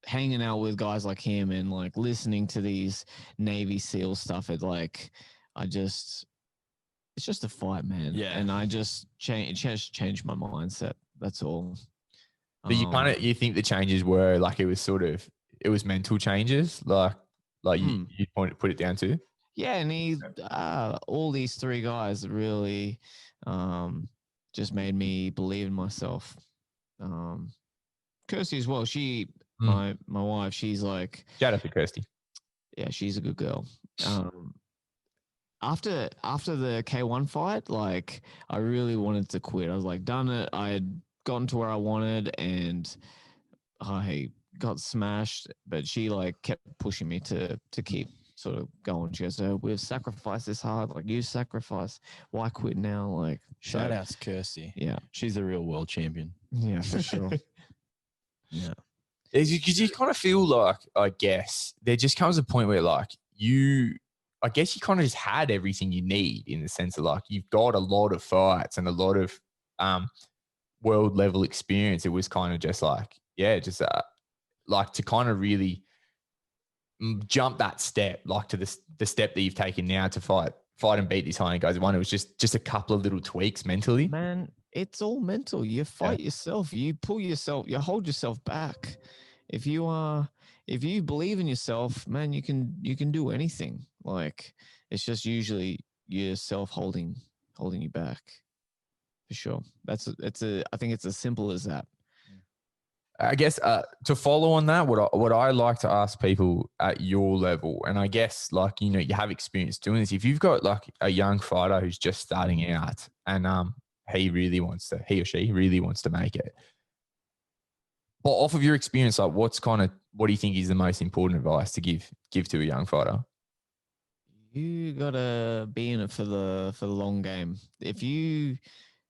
hanging out with guys like him and like listening to these Navy SEAL stuff. It's just a fight, man. Yeah. And I just changed my mindset. That's all. But you think the changes were like, it was mental changes, like you put it down to? Yeah. And all these three guys really just made me believe in myself. Kirsty as well. My wife, she's like, shout out to Kirsty. Yeah, she's a good girl. After the K1 fight, like I really wanted to quit. I was like, done it. I had gotten to where I wanted, and I got smashed. But she like kept pushing me to keep sort of going. She goes, "Oh, we've sacrificed this hard. Like you sacrifice. Why quit now?" Like shout out to Kirsty. Yeah, she's a real world champion. Yeah, for sure. Yeah. Because you kind of feel like, I guess, there just comes a point where like I guess you kind of just had everything you need, in the sense of like you've got a lot of fights and a lot of world level experience. It was kind of just like, like to kind of really jump that step, like to the step that you've taken now to fight and beat these high guys. One, it was just a couple of little tweaks mentally. Man, it's all mental. You fight yourself. You pull yourself. You hold yourself back. If you believe in yourself, man, you can do anything. Like it's just usually yourself holding you back. For sure. I think it's as simple as that. I guess to follow on that, what I like to ask people at your level, and I guess like, you have experience doing this. If you've got like a young fighter who's just starting out and he or she really wants to make it, well, off of your experience, like what do you think is the most important advice to give to a young fighter? You gotta be in it for the long game. If you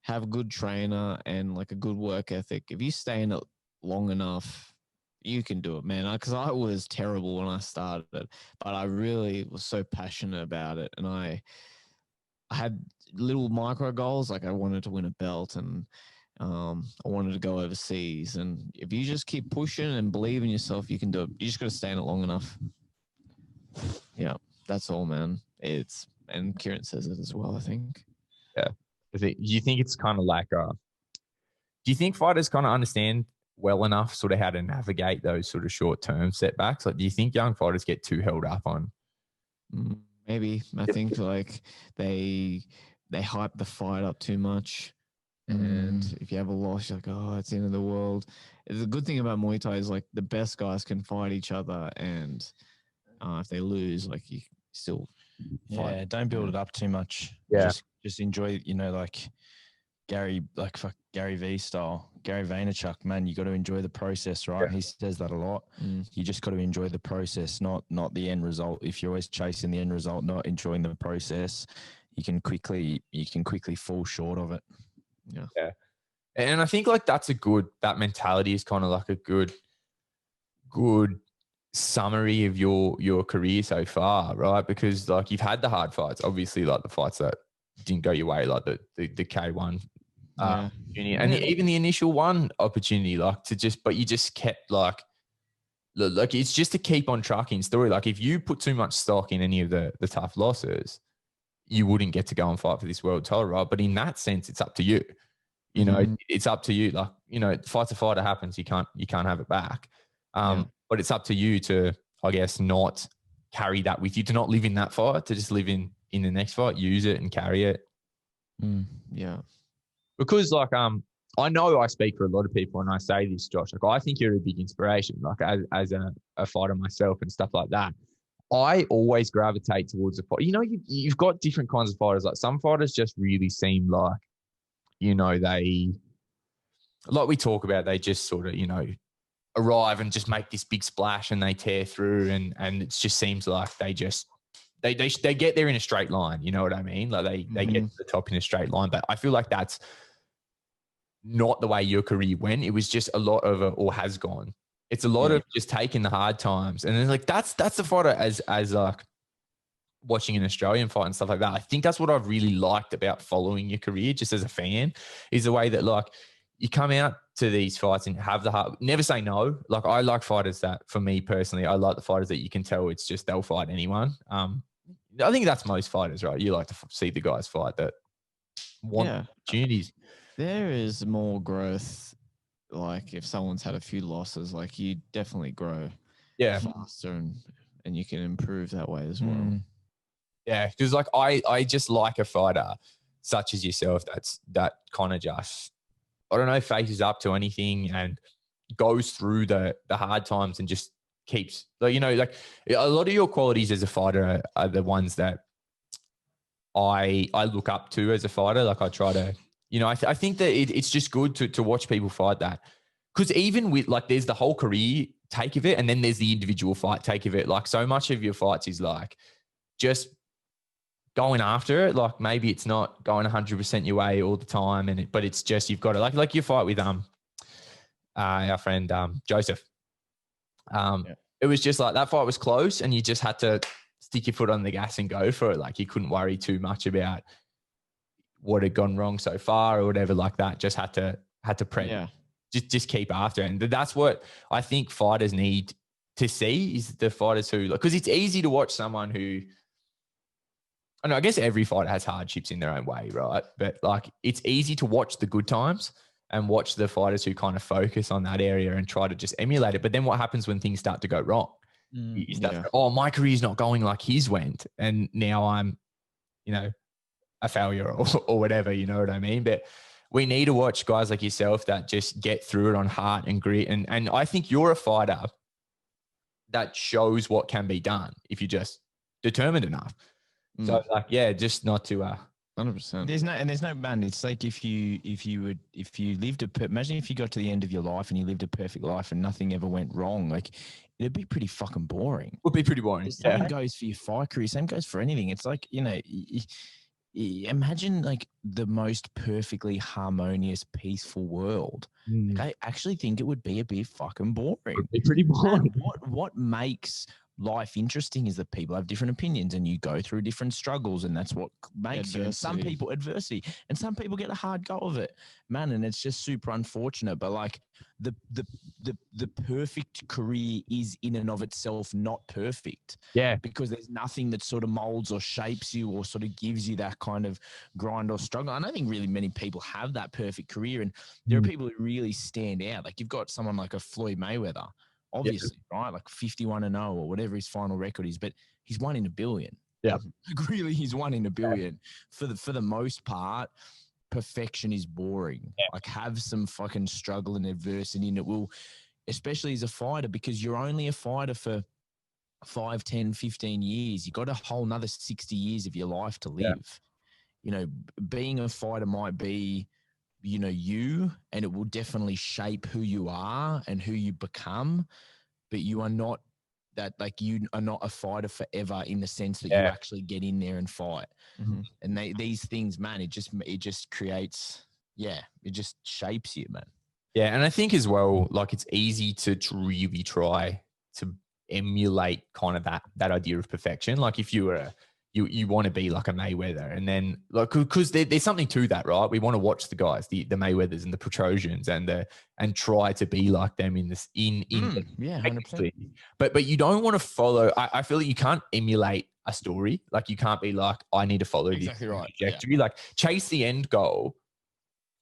have a good trainer and like a good work ethic, if you stay in it long enough, you can do it, man. Because I was terrible when I started, but I really was so passionate about it, and I had little micro goals. Like I wanted to win a belt, and I wanted to go overseas. And if you just keep pushing and believe in yourself, you can do it. You just got to stay in it long enough. Yeah, that's all, man. It's And Kieran says it as well, I think. Yeah. Do you think it's kind of like, do you think fighters kind of understand well enough sort of how to navigate those sort of short-term setbacks? Like, do you think young fighters get too held up on? Maybe. I think like they hype the fight up too much. And if you have a loss, you're like, oh, it's the end of the world. The good thing about Muay Thai is like the best guys can fight each other, and if they lose, like you still fight. Yeah, don't build it up too much. Yeah. Just enjoy, like Gary V style, Gary Vaynerchuk, man, you got to enjoy the process, right? Yeah. He says that a lot. You just got to enjoy the process, not the end result. If you're always chasing the end result, not enjoying the process, you can quickly fall short of it. Yeah. And I think like that mentality is kind of like a good summary of your career so far, right? Because like you've had the hard fights, obviously, like the fights that didn't go your way, like the K1 opportunity, and even the initial one opportunity, like but you just kept like it's just to keep on trucking story. Like if you put too much stock in any of the tough losses, you wouldn't get to go and fight for this world title, right? But in that sense, it's up to you. You know, it's up to you. Like, fight to fighter happens. You can't have it back. But it's up to you to, I guess, not carry that with you, to not live in that fight, to just live in the next fight, use it and carry it. Yeah. Because like, I know I speak for a lot of people and I say this, Josh, like I think you're a big inspiration, like as a fighter myself and stuff like that. I always gravitate towards the fight. You've got different kinds of fighters. Like some fighters just really seem like, they, like we talk about, they just sort of, arrive and just make this big splash and they tear through and it just seems like they get there in a straight line. You know what I mean? Like they get to the top in a straight line. But I feel like that's not the way your career went. It was just a lot of it, or has gone. It's a lot of just taking the hard times. And then like that's the fighter as like watching an Australian fight and stuff like that. I think that's what I've really liked about following your career just as a fan, is the way that like you come out to these fights and have the heart, never say no. Like I like fighters that, for me personally, I like the fighters that you can tell it's just they'll fight anyone. I think that's most fighters, right? You like to see the guys fight that want opportunities. There is more growth. Like if someone's had a few losses, like you definitely grow faster and you can improve that way as well. Yeah, because like I just like a fighter such as yourself that kind of just, I don't know, faces up to anything and goes through the hard times and just keeps, like, like a lot of your qualities as a fighter are the ones that I look up to as a fighter. Like I try to, I think that it's just good to watch people fight that. Because even with like, there's the whole career take of it and then there's the individual fight take of it. Like so much of your fights is like just going after it. Like maybe it's not going 100% your way all the time, but it's just, you've got to like your fight with our friend Joseph. It was just like that fight was close and you just had to stick your foot on the gas and go for it. Like you couldn't worry too much about what had gone wrong so far or whatever like that. Just had to prep. Yeah. Just keep after it. And that's what I think fighters need to see, is the fighters who, because it's easy to watch someone who, I guess every fighter has hardships in their own way, right? But like it's easy to watch the good times and watch the fighters who kind of focus on that area and try to just emulate it. But then what happens when things start to go wrong? You start to go, oh, my career's not going like his went, and now I'm, a failure or whatever, you know what I mean? But we need to watch guys like yourself that just get through it on heart and grit. And I think you're a fighter that shows what can be done if you're just determined enough. So like, just not to 100%. There's no man. It's like if you lived imagine if you got to the end of your life and you lived a perfect life and nothing ever went wrong. Like it'd be pretty fucking boring. Would be pretty boring. Same goes for your fight career. Same goes for anything. It's like, imagine like the most perfectly harmonious, peaceful world. Like, I actually think it would be a bit fucking boring. It would be pretty boring. What makes life interesting is that people have different opinions and you go through different struggles, and that's what makes you. And some people adversity, and some people get a hard go of it, man. And it's just super unfortunate. But like the perfect career is in and of itself not perfect. Yeah. Because there's nothing that sort of molds or shapes you or sort of gives you that kind of grind or struggle. I don't think really many people have that perfect career. And there are people who really stand out. Like you've got someone like a Floyd Mayweather, obviously, right? Like 51-0 or whatever his final record is, but he's won in $1 billion. Yeah. Like really, he's won in $1 billion. For the most part, perfection is boring. Yeah. Like have some fucking struggle and adversity, and it will, especially as a fighter, because you're only a fighter for 5, 10, 15 years. You got a whole nother 60 years of your life to live. Yeah. You know, being a fighter might be, you know, you, and it will definitely shape who you are and who you become, but you are not that, like you are not a fighter forever in the sense that you actually get in there and fight. And these things, man, it just creates, it just shapes you, man. Yeah. And I think as well, like it's easy to really try to emulate kind of that idea of perfection. Like if you were you want to be like a Mayweather, and then like because there's something to that, right? We want to watch the guys, the Mayweathers and the Petrosians, and try to be like them in this 100%. But you don't want to follow. I feel like you can't emulate a story. Like you can't be like, I need to follow this trajectory. Yeah. Like chase the end goal,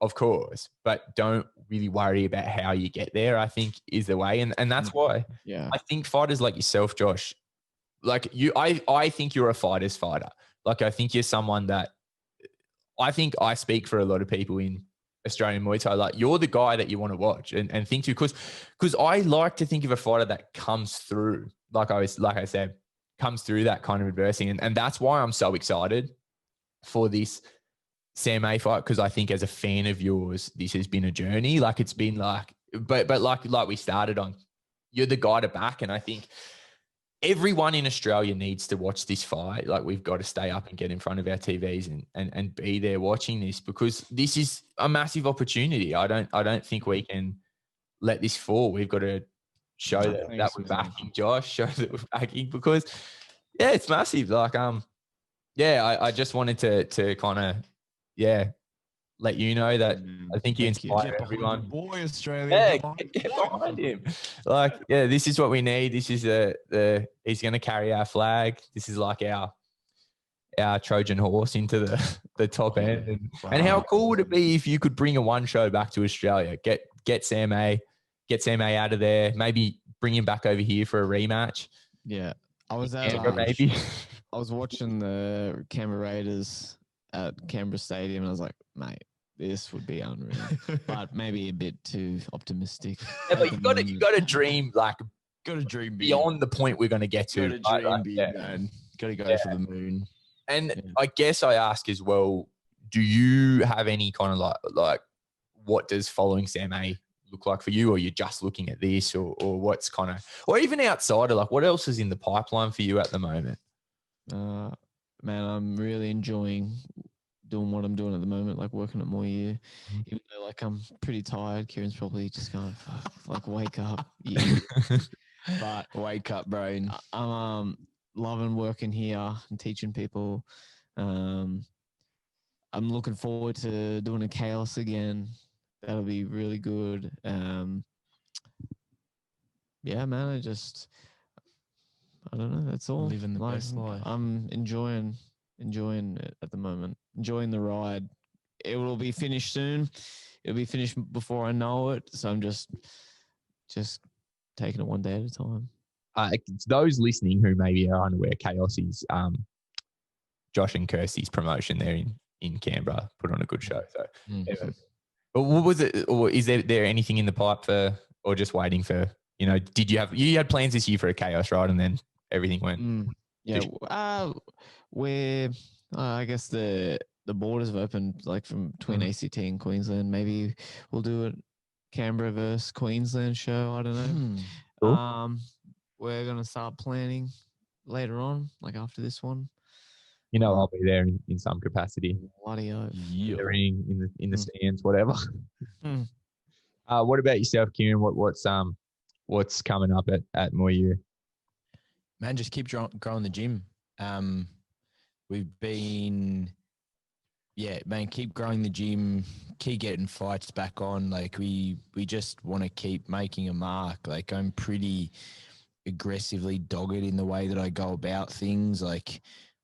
of course, but don't really worry about how you get there, I think is the way. And that's why I think fighters like yourself, Josh, like you, I think you're a fighter's fighter. Like I think you're someone that I think I speak for a lot of people in Australian Muay Thai. Like you're the guy that you want to watch and think to, because I like to think of a fighter that comes through, like I said, comes through that kind of adversity. And that's why I'm so excited for this Sam-A fight, because I think as a fan of yours, this has been a journey. Like it's been like, but like we started on, you're the guy to back. And I think everyone in Australia needs to watch this fight. Like we've got to stay up and get in front of our TVs and be there watching this, because this is a massive opportunity. I don't think we can let this fall. We've got to show that we're backing Josh, show that we're backing, because it's massive. Like, I just wanted to kind of, let you know that I think you inspire everyone. Boy, Australia. Get behind him. Like, this is what we need. This is he's going to carry our flag. This is like our Trojan horse into the top end. And how cool would it be if you could bring a one show back to Australia? Get Sam-A out of there. Maybe bring him back over here for a rematch. Yeah, I was at maybe. I was watching the Canberra Raiders at Canberra Stadium, and I was like, mate, this would be unreal, but maybe a bit too optimistic. Yeah, but you got to dream, like, got to dream beyond the point we're going to get to. Got to dream big, man. Got to go for the moon. And I guess I ask as well, do you have any kind of like what does following Sam-A look like for you, or you're just looking at this, or what's kind of, or even outside of, like, what else is in the pipeline for you at the moment? Man, I'm really enjoying doing what I'm doing at the moment, like working at Muay U. Even though, like, I'm pretty tired. Kieran's probably just going, like, wake up. Yeah. But wake up, brain. I'm loving working here and teaching people. I'm looking forward to doing a chaos again. That'll be really good. Yeah, man, I don't know. That's all. Living the best life. I'm enjoying it at the moment. Enjoying the ride. It will be finished soon. It'll be finished before I know it. So I'm just taking it one day at a time. Those listening who maybe are unaware, Chaos is Josh and Kirsty's promotion there in Canberra. Put on a good show. So, But what was it? Or is there anything in the pipe for, or just waiting for? You know, you had plans this year for a Chaos, right? And then everything went. Where I guess the borders have opened, like from between ACT and Queensland. Maybe we'll do a Canberra versus Queensland show. I don't know. Cool. We're gonna start planning later on, like after this one. You know, I'll be there in some capacity. Bloody oath. In the stands, whatever. What about yourself, Kieran? What's coming up at Muay U? Man, just keep growing the gym. We've been, man, keep growing the gym, keep getting fights back on. Like we just want to keep making a mark. Like I'm pretty aggressively dogged in the way that I go about things, like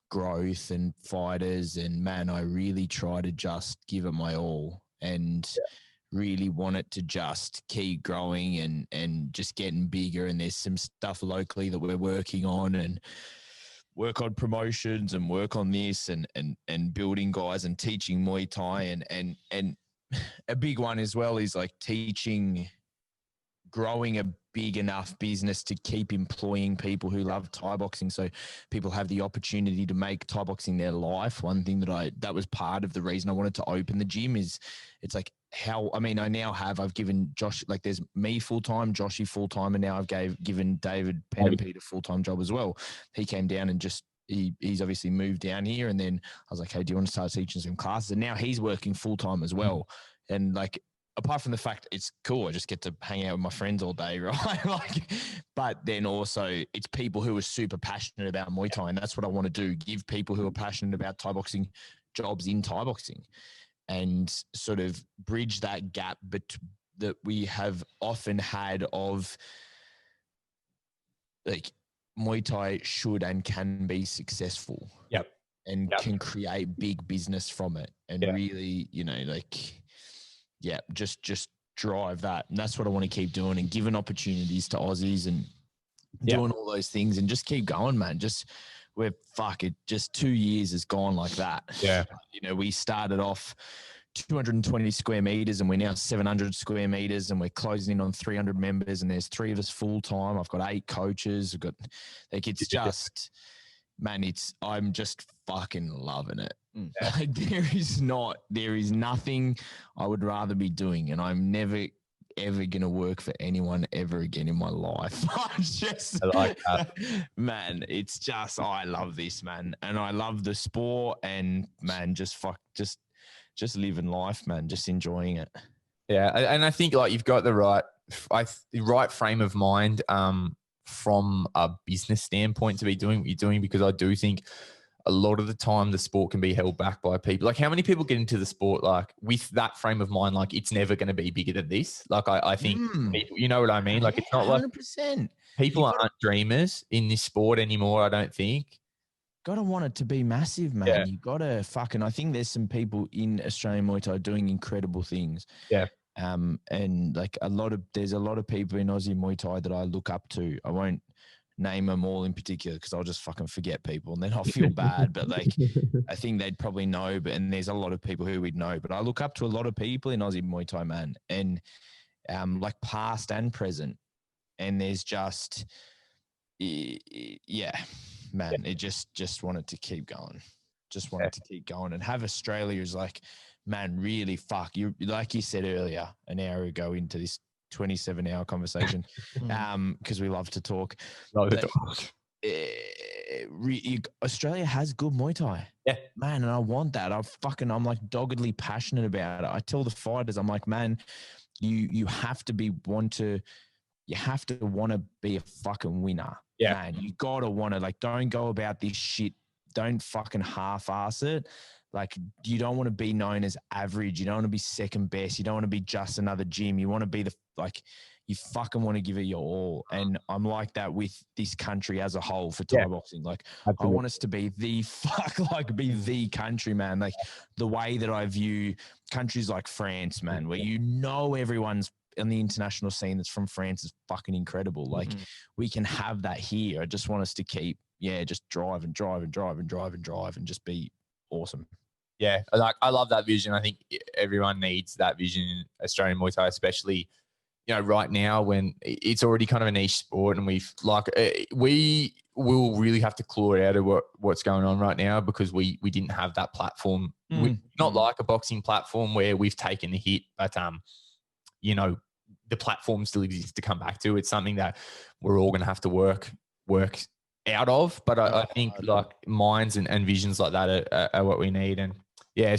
growth and fighters. And man, I really try to just give it my all and really want it to just keep growing and just getting bigger. And there's some stuff locally that we're working on, and work on promotions and work on this and building guys and teaching Muay Thai and a big one as well is like growing a big enough business to keep employing people who love Thai boxing, so people have the opportunity to make Thai boxing their life. One thing that was part of the reason I wanted to open the gym is it's like I've given Josh, like there's me full-time, Joshy full-time, and now I've given David Pen and Pete a full-time job as well. He came down and just he's obviously moved down here, and then I was like, hey, do you want to start teaching some classes? And now he's working full-time as well. And like, apart from the fact it's cool, I just get to hang out with my friends all day, right? Like, but then also it's people who are super passionate about Muay Thai, and that's what I want to do: give people who are passionate about Thai boxing jobs in Thai boxing, and sort of bridge that gap that we have often had of like Muay Thai should and can be successful. Yep. And can create big business from it, and really, just drive that. And that's what I want to keep doing, and giving opportunities to Aussies and doing all those things, and just keep going, man. Just 2 years has gone like that. Yeah. We started off 220 square meters and we're now 700 square meters, and we're closing in on 300 members, and there's 3 of us full time. I've got 8 coaches. I've got it's just, man, I'm just fucking loving it. Like, there is nothing I would rather be doing, and I'm never ever gonna work for anyone ever again in my life. I like that. Man, it's just, I love this, man, and I love the sport, and man, just living life, man, just enjoying it. Yeah, and I think like you've got the right frame of mind from a business standpoint to be doing what you're doing, because I do think a lot of the time the sport can be held back by people. Like, how many people get into the sport like with that frame of mind, like it's never going to be bigger than this? Like I think people, you know what I mean? Like it's not 100%. Like people aren't dreamers in this sport anymore, I don't think. Gotta want it to be massive, man. Yeah. You gotta I think there's some people in Australian Muay Thai doing incredible things. Yeah. And like there's a lot of people in Aussie Muay Thai that I look up to. I won't name them all in particular because I'll just fucking forget people and then I'll feel bad. But like, I think they'd probably know. And there's a lot of people who we'd know. But I look up to a lot of people in Aussie Muay Thai, man, and like past and present. And there's just, man, it just wanted to keep going. Just wanted to keep going and have Australia as like, man, really you, like you said earlier, an hour ago into this 27-hour conversation, because we love to talk. Australia has good Muay Thai. Yeah. Man, and I want that. I'm like doggedly passionate about it. I tell the fighters, I'm like, man, you have to want to be a fucking winner. Yeah. Man, you gotta want to, like, don't go about this shit. Don't fucking half-ass it. Like, you don't want to be known as average. You don't want to be second best. You don't want to be just another gym. You want to be you fucking want to give it your all. And I'm like that with this country as a whole for Thai boxing. Like, absolutely. I want us to be the country, man. Like, the way that I view countries like France, man, where everyone's on the international scene that's from France is fucking incredible. Like, we can have that here. I just want us to keep, just drive and just be awesome. Yeah, like I love that vision. I think everyone needs that vision in Australian Muay Thai, especially, right now when it's already kind of a niche sport, and we will really have to claw out of what's going on right now, because we didn't have that platform. Not like a boxing platform where we've taken a hit, but the platform still exists to come back to. It's something that we're all going to have to work out of. But I think like minds and visions like that are what we need. And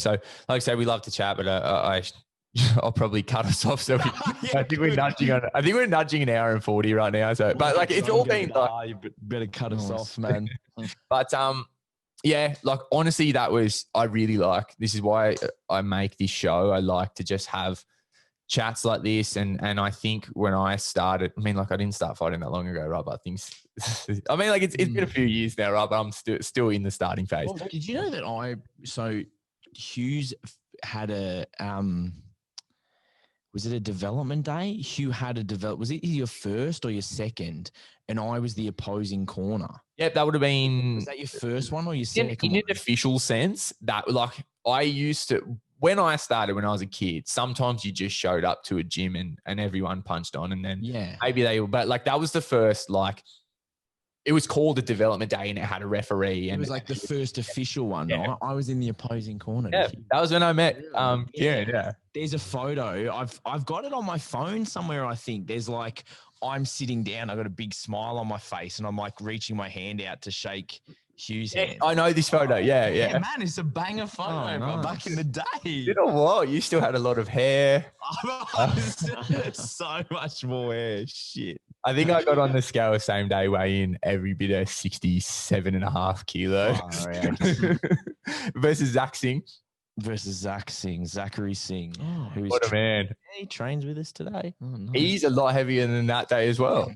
so like I say, we love to chat, but I I'll probably cut us off. So I think we're nudging on. I think we're nudging an hour and 40 right now. So, but like it's all been like, you better cut us off, man. but yeah, like honestly, I really like. This is why I make this show. I like to just have chats like this, and I think when I started, I mean, like I didn't start fighting that long ago, right? But things, I mean, like it's been a few years now, right? But I'm still in the starting phase. Well, did you know that Hughes had a was it a development day? Hugh had was it your first or your second? And I was the opposing corner. Yep, that would have been. Was that your first one or your second in an official sense? That like I used to. When I started, when I was a kid, sometimes you just showed up to a gym and everyone punched on, and then maybe but like that was the first, like it was called a development day and it had a referee. And it was like the first official one, right? I was in the opposing corner. Yeah, that was when I met Kieran. Yeah. There's a photo. I've got it on my phone somewhere, I think. There's like, I'm sitting down, I've got a big smile on my face and I'm like reaching my hand out to shake Hughes' hand. I know this photo. Yeah. Man, it's a banger photo, bro, back in the day. You know what? You still had a lot of hair. So much more hair. Shit. I think I got on the scale same day, weigh in every bit of 67.5 kilos. Versus Zach Singh. Zachary Singh. Oh, what a man. Yeah, he trains with us today. Oh, nice. He's a lot heavier than that day as well.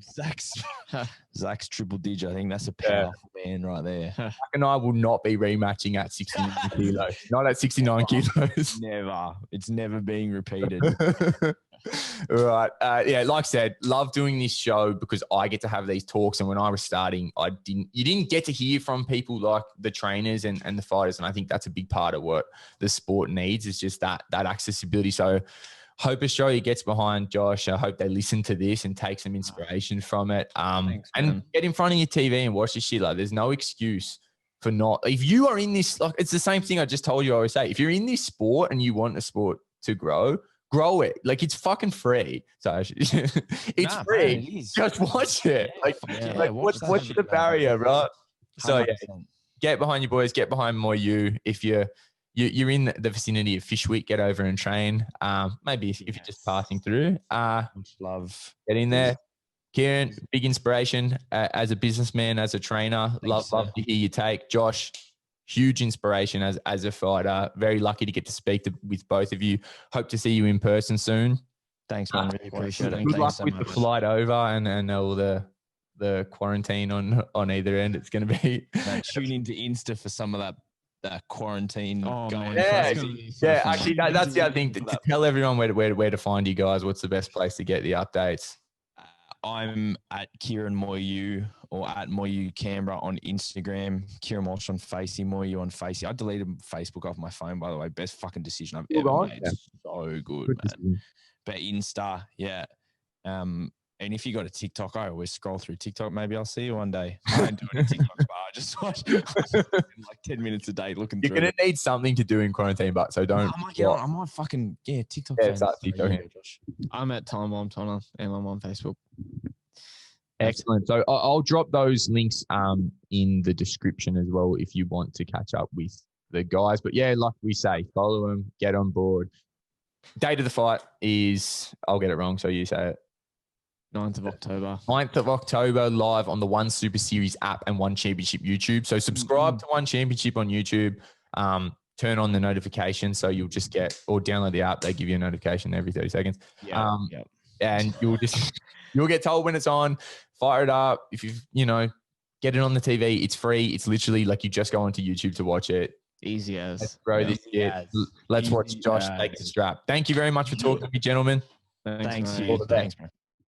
Zach's triple digit. I think that's a powerful man right there. Zach and I will not be rematching at 69 kilos. Not at 69 kilos. Never. It's never being repeated. All right. Yeah, like I said, love doing this show because I get to have these talks. And when I was starting, you didn't get to hear from people like the trainers and the fighters. And I think that's a big part of what the sport needs, is just that accessibility. So hope Australia gets behind Josh. I hope they listen to this and take some inspiration from it. Thanks, and get in front of your TV and watch this shit. Like, there's no excuse for not. If you are in this, like, it's the same thing I just told you. I always say, if you're in this sport and you want the sport to grow it. Like, it's fucking free. So it's free. Man, it just watch it. What's the barrier, right? 100%. So get behind your boys. Get behind Muay U. If you're in the vicinity of Fish Week, get over and train. Maybe if you're just passing through, love get in there. Kieran, big inspiration as a businessman, as a trainer. Love to hear your take. Josh, huge inspiration as a fighter. Very lucky to get to speak with both of you. Hope to see you in person soon. Thanks, man. Really appreciate it. Good luck with the flight over and all the quarantine on either end. It's going to be. Tune into Insta for some of that quarantine going. Yeah. Actually, that's the other thing. To tell everyone where to find you guys. What's the best place to get the updates? I'm at Kieran Muay U or at Muay U Canberra on Instagram. Kieran Walsh on Facey, Muay U on Facey. I deleted Facebook off my phone, by the way. Best fucking decision I've ever made. Yeah. So good, man. Decision. But Insta, yeah. And if you got a TikTok, I always scroll through TikTok. Maybe I'll see you one day. I don't do any TikToks, but I just watch like 10 minutes a day looking through. You're going to need something to do in quarantine, but so don't. I might fucking, TikTok. Yeah, start TikTok. I'm at Tonna and I'm on Facebook. Excellent. So I'll drop those links in the description as well if you want to catch up with the guys. But yeah, like we say, follow them, get on board. Date of the fight is, I'll get it wrong, so you say it. 9th of October. 9th of October, live on the One Super Series app and One Championship YouTube. So subscribe to One Championship on YouTube. Turn on the notification so you'll just get, or download the app. They give you a notification every 30 seconds. And you'll get told when it's on. Fire it up. If get it on the TV, it's free. It's literally like you just go onto YouTube to watch it. Easy as. Let's grow this shit. Let's watch Josh take the strap. Thank you very much for talking to me, gentlemen. Thanks, man. Thanks, man.